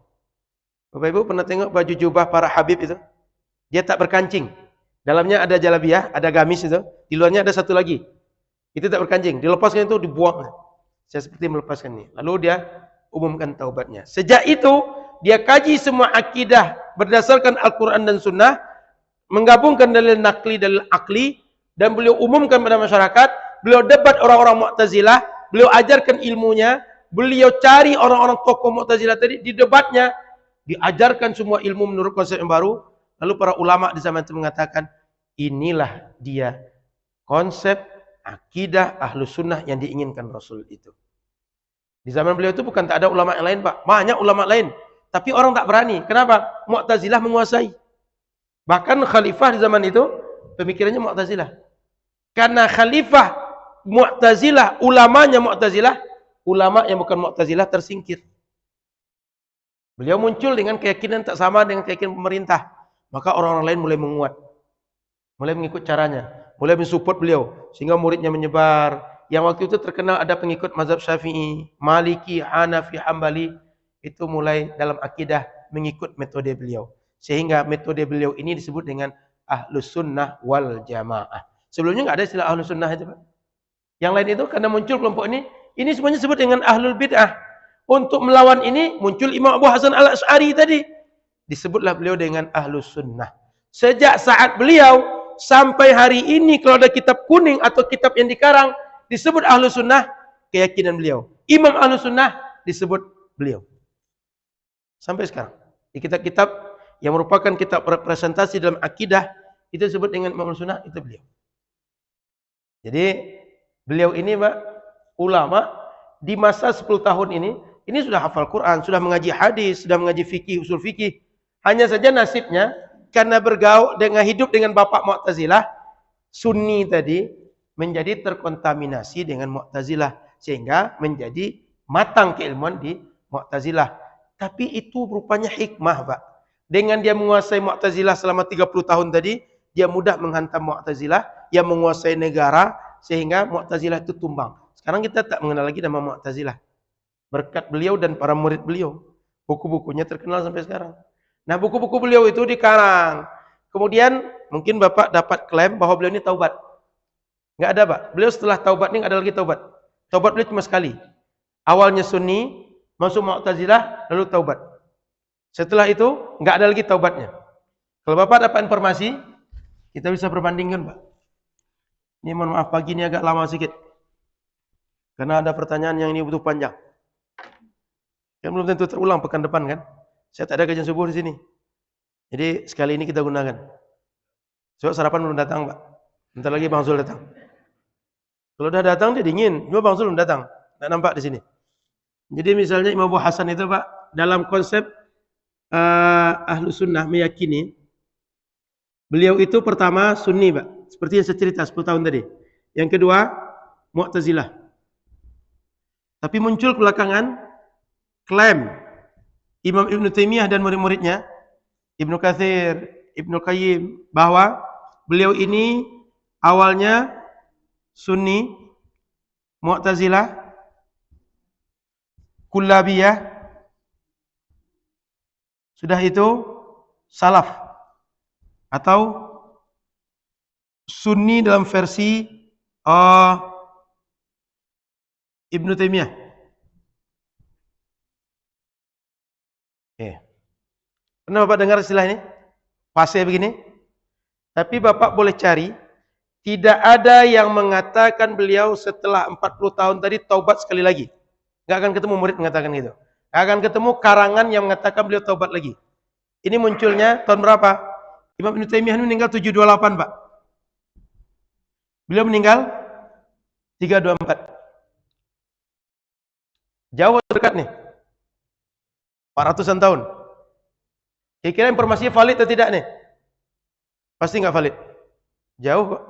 Bapak Ibu pernah tengok baju jubah para habib itu? Dia tak berkancing. Dalamnya ada jalabiyah, ada gamis itu. Di luarnya ada satu lagi. Itu tak berkancing. Dilepaskan itu, dibuang. Saya seperti melepaskan ini. Lalu dia umumkan taubatnya. Sejak itu, dia kaji semua akidah berdasarkan Al-Quran dan Sunnah, menggabungkan dalil nakli, dalil akli, dan beliau umumkan pada masyarakat. Beliau debat orang-orang Mu'tazilah, beliau ajarkan ilmunya, beliau cari orang-orang tokoh Mu'tazilah tadi, di debatnya, diajarkan semua ilmu menurut konsep yang baru. Lalu para ulama di zaman itu mengatakan, inilah dia konsep akidah Ahlus Sunnah yang diinginkan Rasul itu. Di zaman beliau itu bukan tak ada ulama yang lain, Pak. Banyak ulama lain. Tapi orang tak berani. Kenapa? Mu'tazilah menguasai. Bahkan khalifah di zaman itu, pemikirannya Mu'tazilah. Karena khalifah Mu'tazilah, ulamanya Mu'tazilah, ulama yang bukan Mu'tazilah tersingkir. Beliau muncul dengan keyakinan tak sama dengan keyakinan pemerintah. Maka orang-orang lain mulai menguat. Mulai mengikut caranya. Mulai mensupport beliau. Sehingga muridnya menyebar. Yang waktu itu terkenal ada pengikut mazhab Syafi'i, Maliki, Hanafi, Hambali. Itu mulai dalam akidah mengikut metode beliau. Sehingga metode beliau ini disebut dengan Ahlus Sunnah wal Jamaah. Sebelumnya nggak ada istilah Ahlus Sunnah itu, Pak. Yang lain itu karena muncul kelompok ini semuanya disebut dengan Ahlul Bid'ah. Untuk melawan ini muncul Imam Abu Hasan Al-Asy'ari tadi. Disebutlah beliau dengan Ahlus Sunnah. Sejak saat beliau sampai hari ini kalau ada kitab kuning atau kitab yang dikarang disebut Ahlus Sunnah, keyakinan beliau. Imam Ahlus Sunnah disebut beliau. Sampai sekarang. Di kitab-kitab yang merupakan kitab representasi dalam akidah itu disebut dengan Imam Ahlus Sunnah, itu beliau. Jadi beliau ini Pak, ulama di masa 10 tahun ini sudah hafal Quran, sudah mengaji hadis, sudah mengaji fikih, usul fikih. Hanya saja nasibnya karena bergaul dengan hidup dengan bapak Mu'tazilah, Sunni tadi menjadi terkontaminasi dengan Mu'tazilah sehingga menjadi matang keilmuan di Mu'tazilah. Tapi itu rupanya hikmah, Pak. Dengan dia menguasai Mu'tazilah selama 30 tahun tadi, dia mudah menghantam Mu'tazilah, dia menguasai negara sehingga Mu'tazilah itu tumbang. Sekarang kita tak mengenal lagi nama Mu'tazilah. Berkat beliau dan para murid beliau. Buku-bukunya terkenal sampai sekarang. Nah, buku-buku beliau itu dikarang. Kemudian mungkin Bapak dapat klaim bahwa beliau ini taubat. Enggak ada, Pak. Beliau setelah taubat ini enggak ada lagi taubat. Taubat beliau cuma sekali. Awalnya Sunni, masuk Mu'tazilah, lalu taubat. Setelah itu enggak ada lagi taubatnya. Kalau Bapak dapat informasi, kita bisa perbandingkan, Pak. Ini mohon maaf pagi ini agak lama sedikit. Karena ada pertanyaan yang ini butuh panjang. Kan belum tentu terulang pekan depan kan? Saya tak ada kajian subuh di sini. Jadi sekali ini kita gunakan. Sebab sarapan belum datang, Pak. Bentar lagi Bang Zul datang. Kalau udah datang dia dingin. Cuma Bang Zul belum datang. Tak nampak di sini. Jadi misalnya Imam Abu Hasan itu, Pak, dalam konsep Ahlus Sunnah meyakini beliau itu pertama Sunni, Pak. Seperti yang saya cerita 10 tahun tadi. Yang kedua Mu'tazilah. Tapi muncul belakangan klaim Imam Ibn Taimiyah dan murid-muridnya, Ibnu Katsir, Ibnu Qayyim, bahwa beliau ini awalnya Sunni, Mu'tazilah, Kullabiyah, sudah itu Salaf atau Sunni dalam versi Ibnu Taimiyah. Pernah Bapak dengar istilah ini? Fase begini? Tapi Bapak boleh cari, tidak ada yang mengatakan beliau setelah 40 tahun tadi taubat sekali lagi. Enggak akan ketemu murid mengatakan gitu. Enggak akan ketemu karangan yang mengatakan beliau taubat lagi. Ini munculnya tahun berapa? Imam Ibnu Taimiyah meninggal 728, Pak. Beliau meninggal 324. Jauh atau dekat nih? 400-an tahun. Kira-kira informasinya valid atau tidak nih? Pasti nggak valid. Jauh kok.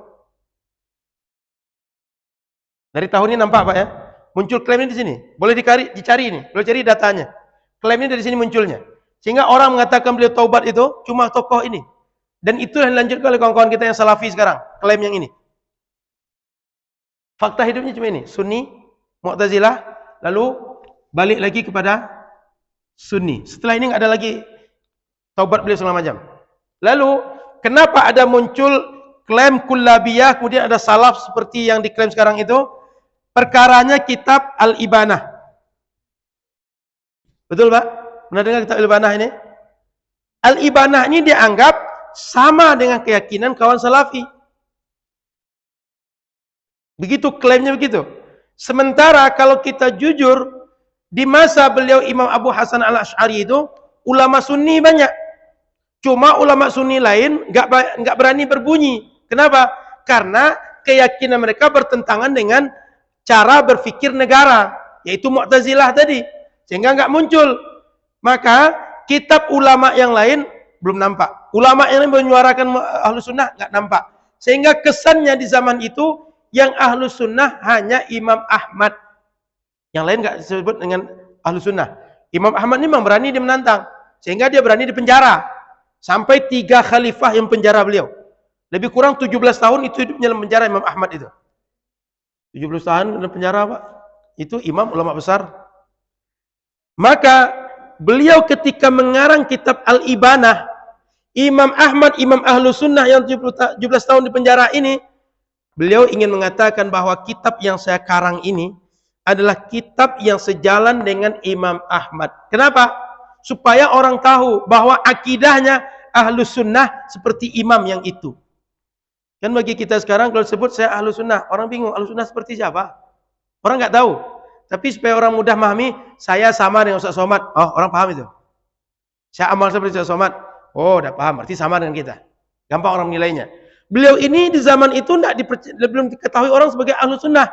Dari tahun ini nampak, Pak ya. Muncul klaim ini di sini. Boleh dicari ini. Boleh cari datanya. Klaim ini dari sini munculnya. Sehingga orang mengatakan beliau taubat itu cuma tokoh ini. Dan itu yang dilanjutkan oleh kawan-kawan kita yang salafi sekarang. Klaim yang ini. Fakta hidupnya cuma ini. Sunni, Mu'tazilah, lalu balik lagi kepada Sunni. Setelah ini nggak ada lagi taubat beliau selama jam. Lalu kenapa ada muncul klaim Kullabiyah, kemudian ada Salaf seperti yang diklaim sekarang itu? Perkaranya kitab Al-Ibanah. Betul, Pak? Pernah dengar kitab Al-Ibanah ini? Al-Ibanah ini dianggap sama dengan keyakinan kawan Salafi. Begitu klaimnya begitu. Sementara kalau kita jujur, di masa beliau Imam Abu Hasan Al-Asy'ari itu ulama Sunni banyak. Cuma ulama Sunni lain enggak berani berbunyi. Kenapa? Karena keyakinan mereka bertentangan dengan cara berfikir negara, yaitu Mu'tazilah tadi. Sehingga enggak muncul. Maka kitab ulama yang lain belum nampak. Ulama yang lain menyuarakan Ahlus Sunnah enggak nampak. Sehingga kesannya di zaman itu yang Ahlus Sunnah hanya Imam Ahmad. Yang lain enggak disebut dengan Ahlus Sunnah. Imam Ahmad ini memang berani dia menantang. Sehingga dia berani dipenjara. Sampai 3 khalifah yang penjara beliau. Lebih kurang 17 tahun itu hidupnya dalam penjara Imam Ahmad itu. 17 tahun dalam penjara, Pak. Itu imam ulama besar. Maka beliau ketika mengarang kitab Al-Ibanah, Imam Ahmad, Imam Ahlus Sunnah yang 17 tahun di penjara ini, beliau ingin mengatakan bahwa kitab yang saya karang ini adalah kitab yang sejalan dengan Imam Ahmad. Kenapa? Supaya orang tahu bahwa akidahnya Ahlus Sunnah seperti imam yang itu. Kan bagi kita sekarang kalau sebut saya Ahlus Sunnah, orang bingung Ahlus Sunnah seperti siapa? Orang nggak tahu. Tapi supaya orang mudah memahami, saya sama dengan Ustaz Somad. Oh, orang paham itu. Saya amal seperti Ustaz Somad. Oh, udah paham, berarti sama dengan kita. Gampang orang menilainya. Beliau ini di zaman itu belum diketahui orang sebagai Ahlus Sunnah.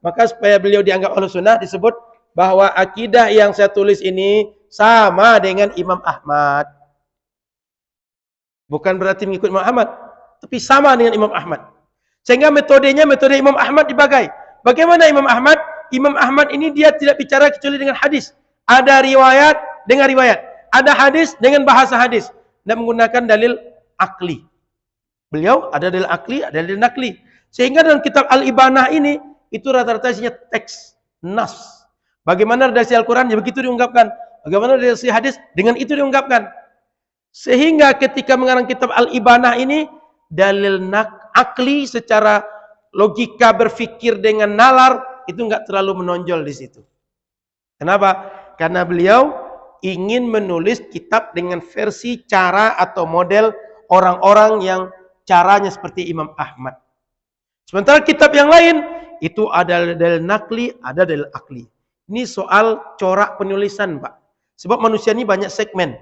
Maka supaya beliau dianggap Ahlus Sunnah disebut bahwa akidah yang saya tulis ini sama dengan Imam Ahmad. Bukan berarti mengikut Imam Ahmad, tapi sama dengan Imam Ahmad. Sehingga metodenya metode Imam Ahmad dipakai. Bagaimana Imam Ahmad? Imam Ahmad ini dia tidak bicara kecuali dengan hadis. Ada riwayat dengan riwayat. Ada hadis dengan bahasa hadis. Dan menggunakan dalil akli. Beliau ada dalil akli, ada dalil nakli. Sehingga dalam kitab Al-Ibanah ini, itu rata-rata isinya teks, nas. Bagaimana redaksi Al-Quran, ya begitu diungkapkan. Bagaimana redaksi hadis, dengan itu diungkapkan. Sehingga ketika mengarang kitab Al-Ibanah ini, dalil akli secara logika berpikir dengan nalar, itu enggak terlalu menonjol di situ. Kenapa? Karena beliau ingin menulis kitab dengan versi cara atau model orang-orang yang caranya seperti Imam Ahmad. Sementara kitab yang lain itu ada dalil nakli, ada dalil akli. Ini soal corak penulisan, Pak. Sebab manusia ini banyak segmen.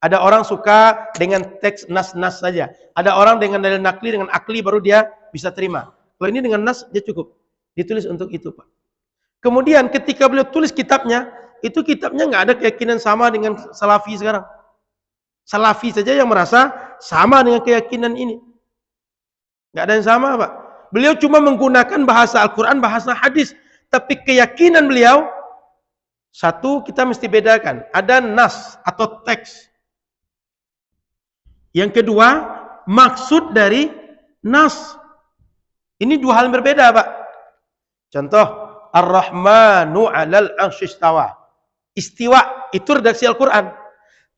Ada orang suka dengan teks nas-nas saja. Ada orang dengan dalil nakli, dengan akli baru dia bisa terima. Kalau ini dengan nas dia cukup. Ditulis untuk itu, Pak. Kemudian ketika beliau tulis kitabnya, itu kitabnya nggak ada keyakinan sama dengan Salafi sekarang. Salafi saja yang merasa sama dengan keyakinan ini. Nggak ada yang sama, Pak. Beliau cuma menggunakan bahasa Al-Quran, bahasa hadis. Tapi keyakinan beliau, satu kita mesti bedakan. Ada nas atau teks. Yang kedua, maksud dari nas. Ini dua hal yang berbeda, Pak. Contoh, Ar-Rahmanu 'alal 'arsy istawa. Istiwa itu redaksi Al-Qur'an.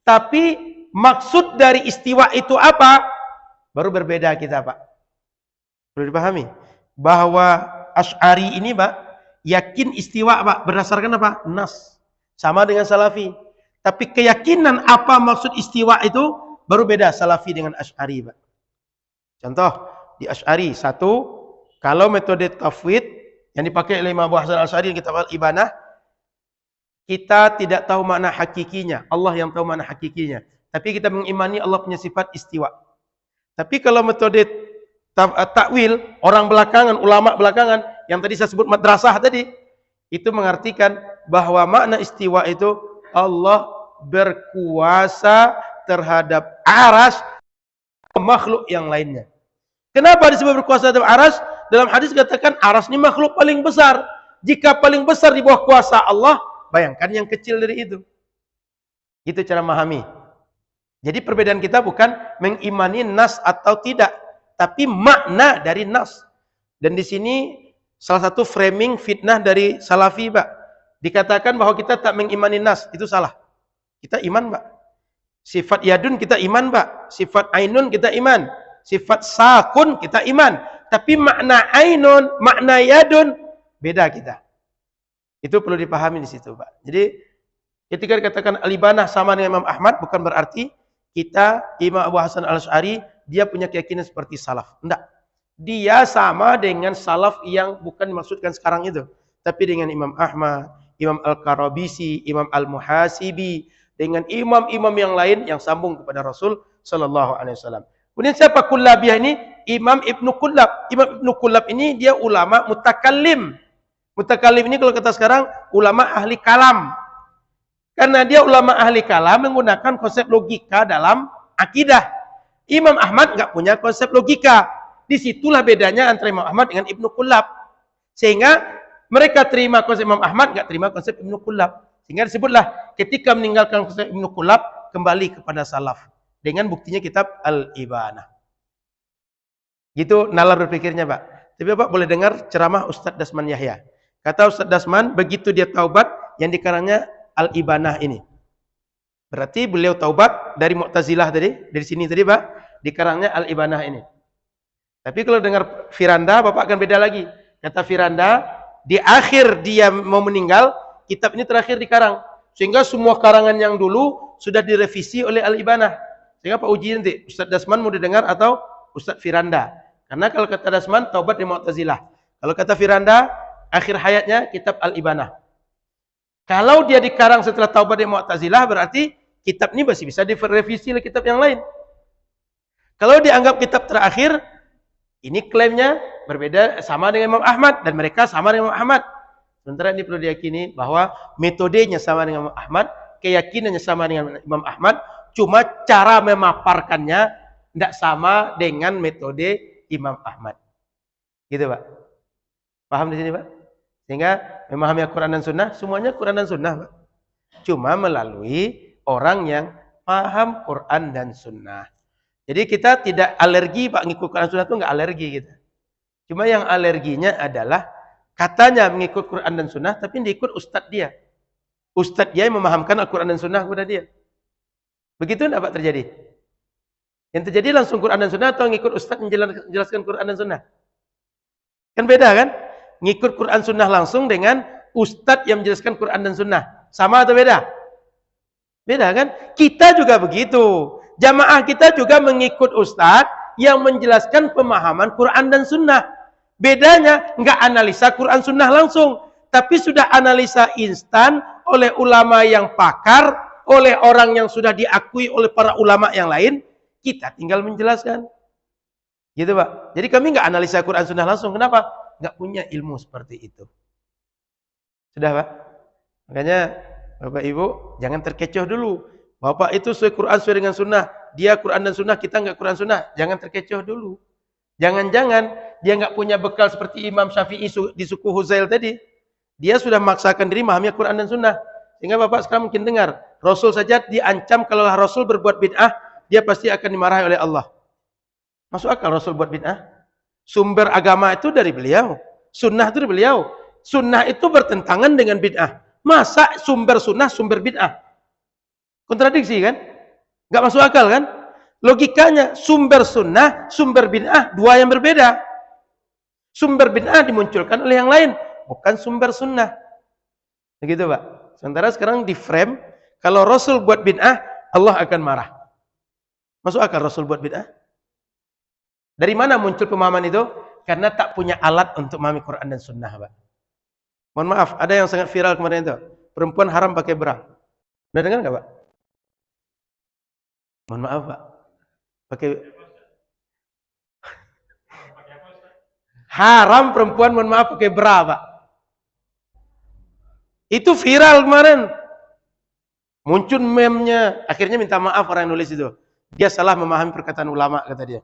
Tapi maksud dari istiwa itu apa? Baru berbeda kita, Pak. Perlu dipahami bahwa Asy'ari ini, Pak, yakin istiwa, Pak, berdasarkan apa? Nas. Sama dengan Salafi. Tapi keyakinan apa maksud istiwa itu baru beda Salafi dengan Asy'ari, Pak. Contoh, di Asy'ari satu, kalau metode tafwid yang dipakai oleh Imam Abu Hasan Al-Asy'ari di kitab Al-Ibanah, kita tidak tahu makna hakikinya. Allah yang tahu makna hakikinya. Tapi kita mengimani Allah punya sifat istiwa. Tapi kalau metode takwil, orang belakangan, ulama belakangan, yang tadi saya sebut madrasah tadi, itu mengartikan bahwa makna istiwa itu Allah berkuasa terhadap aras makhluk yang lainnya. Kenapa disebut berkuasa terhadap aras? Dalam hadis katakan aras ini makhluk paling besar. Jika paling besar di bawah kuasa Allah, bayangkan yang kecil dari itu. Itu cara memahami. Jadi perbedaan kita bukan mengimani nas atau tidak, tapi makna dari nas. Dan di sini salah satu framing fitnah dari Salafi, Pak. Dikatakan bahwa kita tak mengimani nas, itu salah. Kita iman, Pak. Sifat yadun kita iman, Pak. Sifat ainun kita iman. Sifat sakun kita iman. Tapi makna ainun, makna yadun beda kita. Itu perlu dipahami di situ, Pak. Jadi ketika dikatakan Al-Ibanah sama dengan Imam Ahmad, bukan berarti kita Imam Abu Hasan Al-Asy'ari dia punya keyakinan seperti salaf. Enggak. Dia sama dengan salaf yang bukan dimaksudkan sekarang itu, tapi dengan Imam Ahmad, Imam Al-Karabisi, Imam Al-Muhasibi, dengan imam-imam yang lain yang sambung kepada Rasul sallallahu alaihi wasallam. Kemudian siapa Kullabiyah ini? Imam Ibnu Kullab. Imam Ibnu Kullab ini dia ulama mutakallim. Mutakallim ini kalau kata sekarang ulama ahli kalam. Karena dia ulama ahli kalam menggunakan konsep logika dalam akidah. Imam Ahmad nggak punya konsep logika. Disitulah bedanya antara Imam Ahmad dengan Ibnu Kullab. Sehingga mereka terima konsep Imam Ahmad, nggak terima konsep Ibnu Kullab. Sehingga disebutlah ketika meninggalkan konsep Ibnu Kullab kembali kepada salaf. Dengan buktinya kitab Al-Ibanah. Gitu nalar berpikirnya, Pak. Tapi Bapak boleh dengar ceramah Ustadz Dasman Yahya. Kata Ustadz Dasman, begitu dia taubat, yang dikarangnya Al-Ibanah ini. Berarti beliau taubat dari Mu'tazilah tadi, dari sini tadi, Pak, dikarangnya Al-Ibanah ini. Tapi kalau dengar Firanda, Bapak akan beda lagi. Kata Firanda, di akhir dia mau meninggal, kitab ini terakhir dikarang. Sehingga semua karangan yang dulu sudah direvisi oleh Al-Ibanah. Sehingga Pak Uji nanti, Ustaz Dasman mau didengar atau Ustaz Firanda. Karena kalau kata Dasman, taubat di Mu'tazilah. Kalau kata Firanda, akhir hayatnya kitab Al-Ibanah. Kalau dia dikarang setelah taubat di Mu'tazilah, berarti kitab ini masih bisa direvisi oleh kitab yang lain. Kalau dianggap kitab terakhir, ini klaimnya berbeda sama dengan Imam Ahmad dan mereka sama dengan Imam Ahmad. Sementara ini perlu diyakini bahwa metodenya sama dengan Imam Ahmad, keyakinannya sama dengan Imam Ahmad, cuma cara memaparkannya tidak sama dengan metode Imam Ahmad. Gitu Pak. Paham di sini Pak? Sehingga memahami Al-Quran dan Sunnah, semuanya Quran dan Sunnah Pak. Cuma melalui orang yang paham Quran dan Sunnah. Jadi kita tidak alergi Pak, ngikut Quran Sunnah itu nggak alergi kita. Cuma yang alerginya adalah katanya mengikut Quran dan Sunnah, tapi diikut ustadz dia. Ustadz dia yang memahamkan Al-Quran dan Sunnah kepada dia. Begitu tidak Pak terjadi? Yang terjadi langsung Quran dan Sunnah atau ngikut ustadz menjelaskan Quran dan Sunnah? Kan beda kan? Ngikut Quran Sunnah langsung dengan ustadz yang menjelaskan Quran dan Sunnah. Sama atau beda? Beda kan? Kita juga begitu. Jamaah kita juga mengikut ustadz yang menjelaskan pemahaman Quran dan Sunnah. Bedanya nggak analisa Quran Sunnah langsung, tapi sudah analisa instan oleh ulama yang pakar, oleh orang yang sudah diakui oleh para ulama yang lain. Kita tinggal menjelaskan. Gitu Pak. Jadi kami nggak analisa Quran Sunnah langsung. Kenapa? Nggak punya ilmu seperti itu. Sudah Pak? Makanya Bapak Ibu jangan terkecoh dulu. Bapak itu sesuai Quran sesuai dengan Sunnah. Dia Quran dan Sunnah, kita nggak Quran Sunnah. Jangan terkecoh dulu. Jangan-jangan dia nggak punya bekal seperti Imam Syafi'i di suku Huzail tadi. Dia sudah memaksakan diri memahami Quran dan Sunnah. Sehingga Bapak sekarang mungkin dengar. Rasul saja diancam kalau Rasul berbuat bid'ah, dia pasti akan dimarahi oleh Allah. Masuk akal Rasul buat bid'ah? Sumber agama itu dari beliau. Sunnah itu dari beliau. Sunnah itu bertentangan dengan bid'ah. Masa sumber sunnah, sumber bid'ah? Kontradiksi kan? Gak masuk akal kan? Logikanya sumber sunnah, sumber bid'ah dua yang berbeda. Sumber bid'ah dimunculkan oleh yang lain, bukan sumber sunnah. Begitu Pak. Sementara sekarang di frame, kalau Rasul buat bid'ah, Allah akan marah. Masuk akal Rasul buat bid'ah? Dari mana muncul pemahaman itu? Karena tak punya alat untuk memahami Quran dan Sunnah Pak. Mohon maaf, ada yang sangat viral kemarin itu. Perempuan haram pakai bra. Udah dengar nggak Pak? Mohon maaf Pak. Pakai haram perempuan, mohon maaf, pakai bra Pak. Itu viral kemarin. Muncul meme-nya. Akhirnya minta maaf orang yang nulis itu. Dia salah memahami perkataan ulama, kata dia.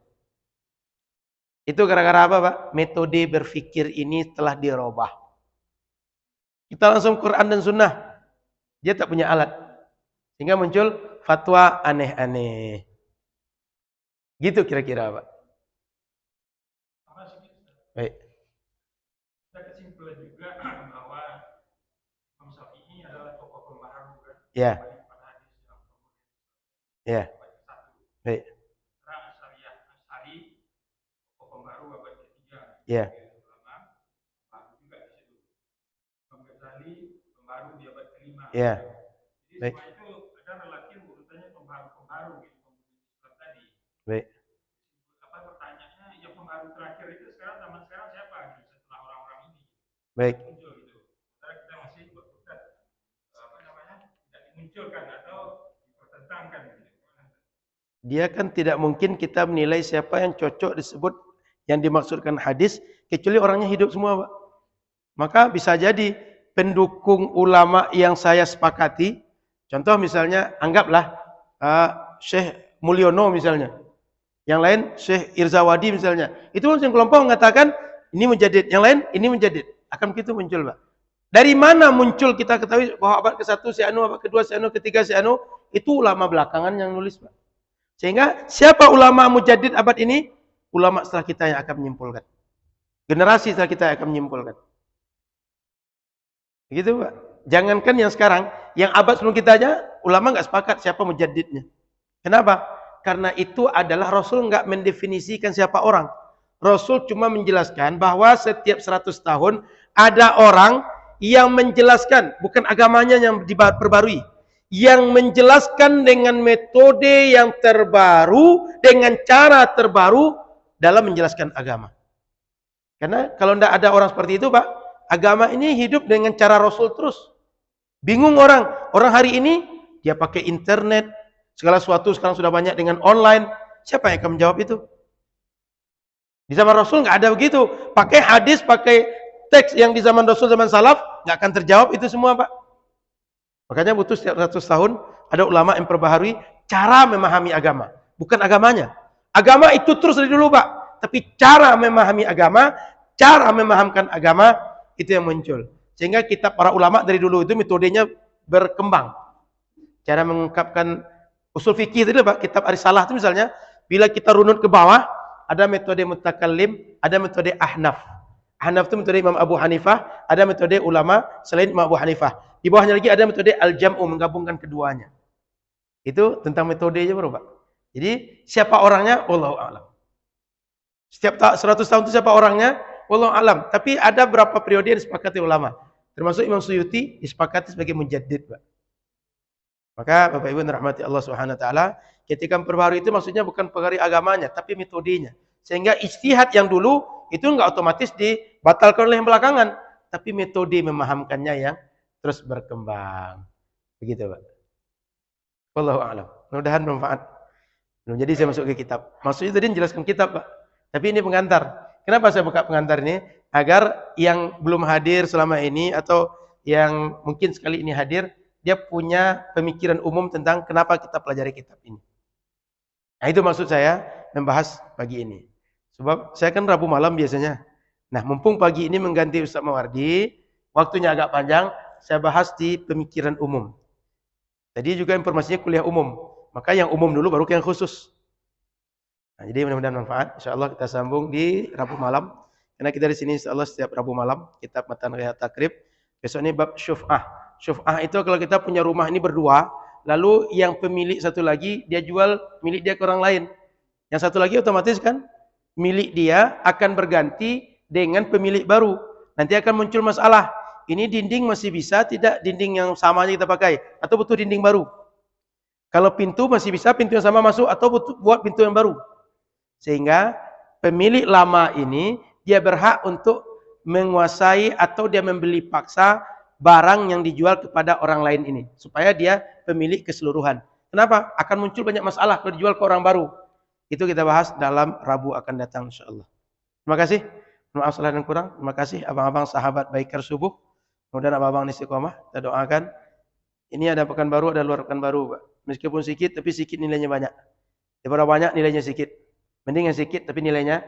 Itu gara-gara apa Pak? Metode berpikir ini telah dirubah. Kita langsung Quran dan Sunnah. Dia tak punya alat. Sehingga muncul fatwa aneh-aneh. Gitu kira-kira Pak. Baik. Kita kesimpulan juga bahwa Imam Syafi'i adalah tokoh pembaharu kan? Ya. Ya. Baik. Karena Asy'ari tokoh pembaharu abad ketiga. Ya. Juga di situ. Imam Ghazali pembaharu di abad kelima. Ya. Jadi Baik. semua itu ada relatif urutannya pembaharu gitu tadi. Baik. Apa pertanyaannya yang pembaharu terakhir itu sekarang zaman sekarang siapa gitu setelah orang-orang ini? Baik. Muncul gitu. Karena kita masih berkutat tidak dimunculkan atau dipertentangkan gitu. Dia kan tidak mungkin kita menilai siapa yang cocok disebut yang dimaksudkan hadis kecuali orangnya hidup semua Pak. Maka bisa jadi pendukung ulama yang saya sepakati, contoh misalnya anggaplah Syekh Mulyono misalnya, yang lain Syekh Irzawadi misalnya, itu yang kelompok mengatakan ini menjadid, yang lain ini menjadid, akan begitu muncul Pak. Dari mana muncul kita ketahui bahwa abad ke-1 si Anu, abad ke-2 si Anu, ke-3 si Anu, itu ulama belakangan yang nulis Pak. Sehingga siapa ulama mujadid abad ini? Ulama setelah kita yang akan menyimpulkan. Generasi setelah kita yang akan menyimpulkan. Begitu Pak. Jangankan yang sekarang, yang abad sebelum kita aja, ulama nggak sepakat siapa mujadidnya. Kenapa? Karena itu adalah Rasul nggak mendefinisikan siapa orang. Rasul cuma menjelaskan bahwa setiap 100 tahun ada orang yang menjelaskan, bukan agamanya yang diperbarui, yang menjelaskan dengan metode yang terbaru, dengan cara terbaru dalam menjelaskan agama. Karena kalau tidak ada orang seperti itu, Pak, agama ini hidup dengan cara Rasul terus. Bingung orang hari ini dia pakai internet, segala sesuatu sekarang sudah banyak dengan online. Siapa yang akan menjawab itu? Di zaman Rasul nggak ada begitu. Pakai hadis, pakai teks yang di zaman Rasul, zaman salaf, nggak akan terjawab itu semua, Pak. Makanya butuh setiap 100 tahun ada ulama yang perbaharui cara memahami agama, bukan agamanya. Agama itu terus dari dulu, Pak. Tapi cara memahami agama, cara memahamkan agama, itu yang muncul. Sehingga kitab para ulama dari dulu itu metodenya berkembang. Cara mengungkapkan usul fikih itu, Pak, kitab Arisalah itu misalnya, bila kita runut ke bawah, ada metode mutakallim, ada metode ahnaf. Ahnaf itu metode Imam Abu Hanifah, ada metode ulama selain Imam Abu Hanifah. Di bawahnya lagi ada metode al-jam'u, menggabungkan keduanya. Itu tentang metodenya baru, Pak. Jadi siapa orangnya? Wallahu a'lam. Setiap 100 tahun itu siapa orangnya? Wallahu a'lam. Tapi ada berapa periode yang disepakati ulama. Termasuk Imam Suyuti disepakati sebagai mujaddid, Pak. Maka Bapak Ibu rahmati Allah Subhanahu wa taala, ketika memperbaharui itu maksudnya bukan perkara agamanya, tapi metodenya. Sehingga ijtihad yang dulu itu enggak otomatis dibatalkan oleh yang belakangan, tapi metode memahamkannya yang terus berkembang. Begitu, Pak. Wallahu a'lam. Mudah-mudahan bermanfaat. Belum jadi saya masuk ke kitab. Maksudnya tadi menjelaskan kitab, Pak. Tapi ini pengantar. Kenapa saya buka pengantar ini? Agar yang belum hadir selama ini atau yang mungkin sekali ini hadir, dia punya pemikiran umum tentang kenapa kita pelajari kitab ini. Nah, itu maksud saya membahas pagi ini. Sebab saya kan Rabu malam biasanya. Nah, mumpung pagi ini mengganti Ustaz Mawardi, waktunya agak panjang, saya bahas di pemikiran umum. Tadi juga informasinya kuliah umum. Maka yang umum dulu baru yang khusus. Nah, jadi mudah-mudahan manfaat. Insyaallah kita sambung di Rabu malam. Karena kita di sini insyaallah setiap Rabu malam kitab Matan Rihat Takrib. Besok ini bab syuf'ah. Syuf'ah itu kalau kita punya rumah ini berdua, lalu yang pemilik satu lagi dia jual milik dia ke orang lain. Yang satu lagi otomatis kan milik dia akan berganti dengan pemilik baru. Nanti akan muncul masalah. Ini dinding masih bisa tidak dinding yang sama aja kita pakai atau butuh dinding baru? Kalau pintu masih bisa pintu yang sama masuk atau butuh buat pintu yang baru? Sehingga pemilik lama ini dia berhak untuk menguasai atau dia membeli paksa barang yang dijual kepada orang lain ini supaya dia pemilik keseluruhan. Kenapa? Akan muncul banyak masalah kalau dijual ke orang baru. Itu kita bahas dalam Rabu akan datang insyaallah. Terima kasih. Maaf salah dan kurang. Terima kasih abang-abang sahabat Baikar Subuh. Mudah-mudahan abang-abang istiqomah. Kita doakan. Ini ada pekan baru, ada luar pekan baru, Pak. Meskipun sedikit tapi sedikit nilainya banyak. Daripada banyak nilainya sedikit. Mending yang sedikit tapi nilainya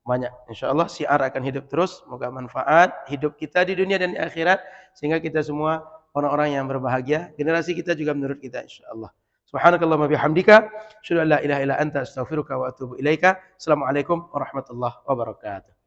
banyak. Insyaallah siar akan hidup terus. Semoga manfaat hidup kita di dunia dan di akhirat sehingga kita semua orang-orang yang berbahagia. Generasi kita juga menurut kita insyaallah. Subhanakallahumma bihamdika asyhadu an la ilaha illa anta astaghfiruka wa atubu ilaika. Assalamualaikum warahmatullahi wabarakatuh.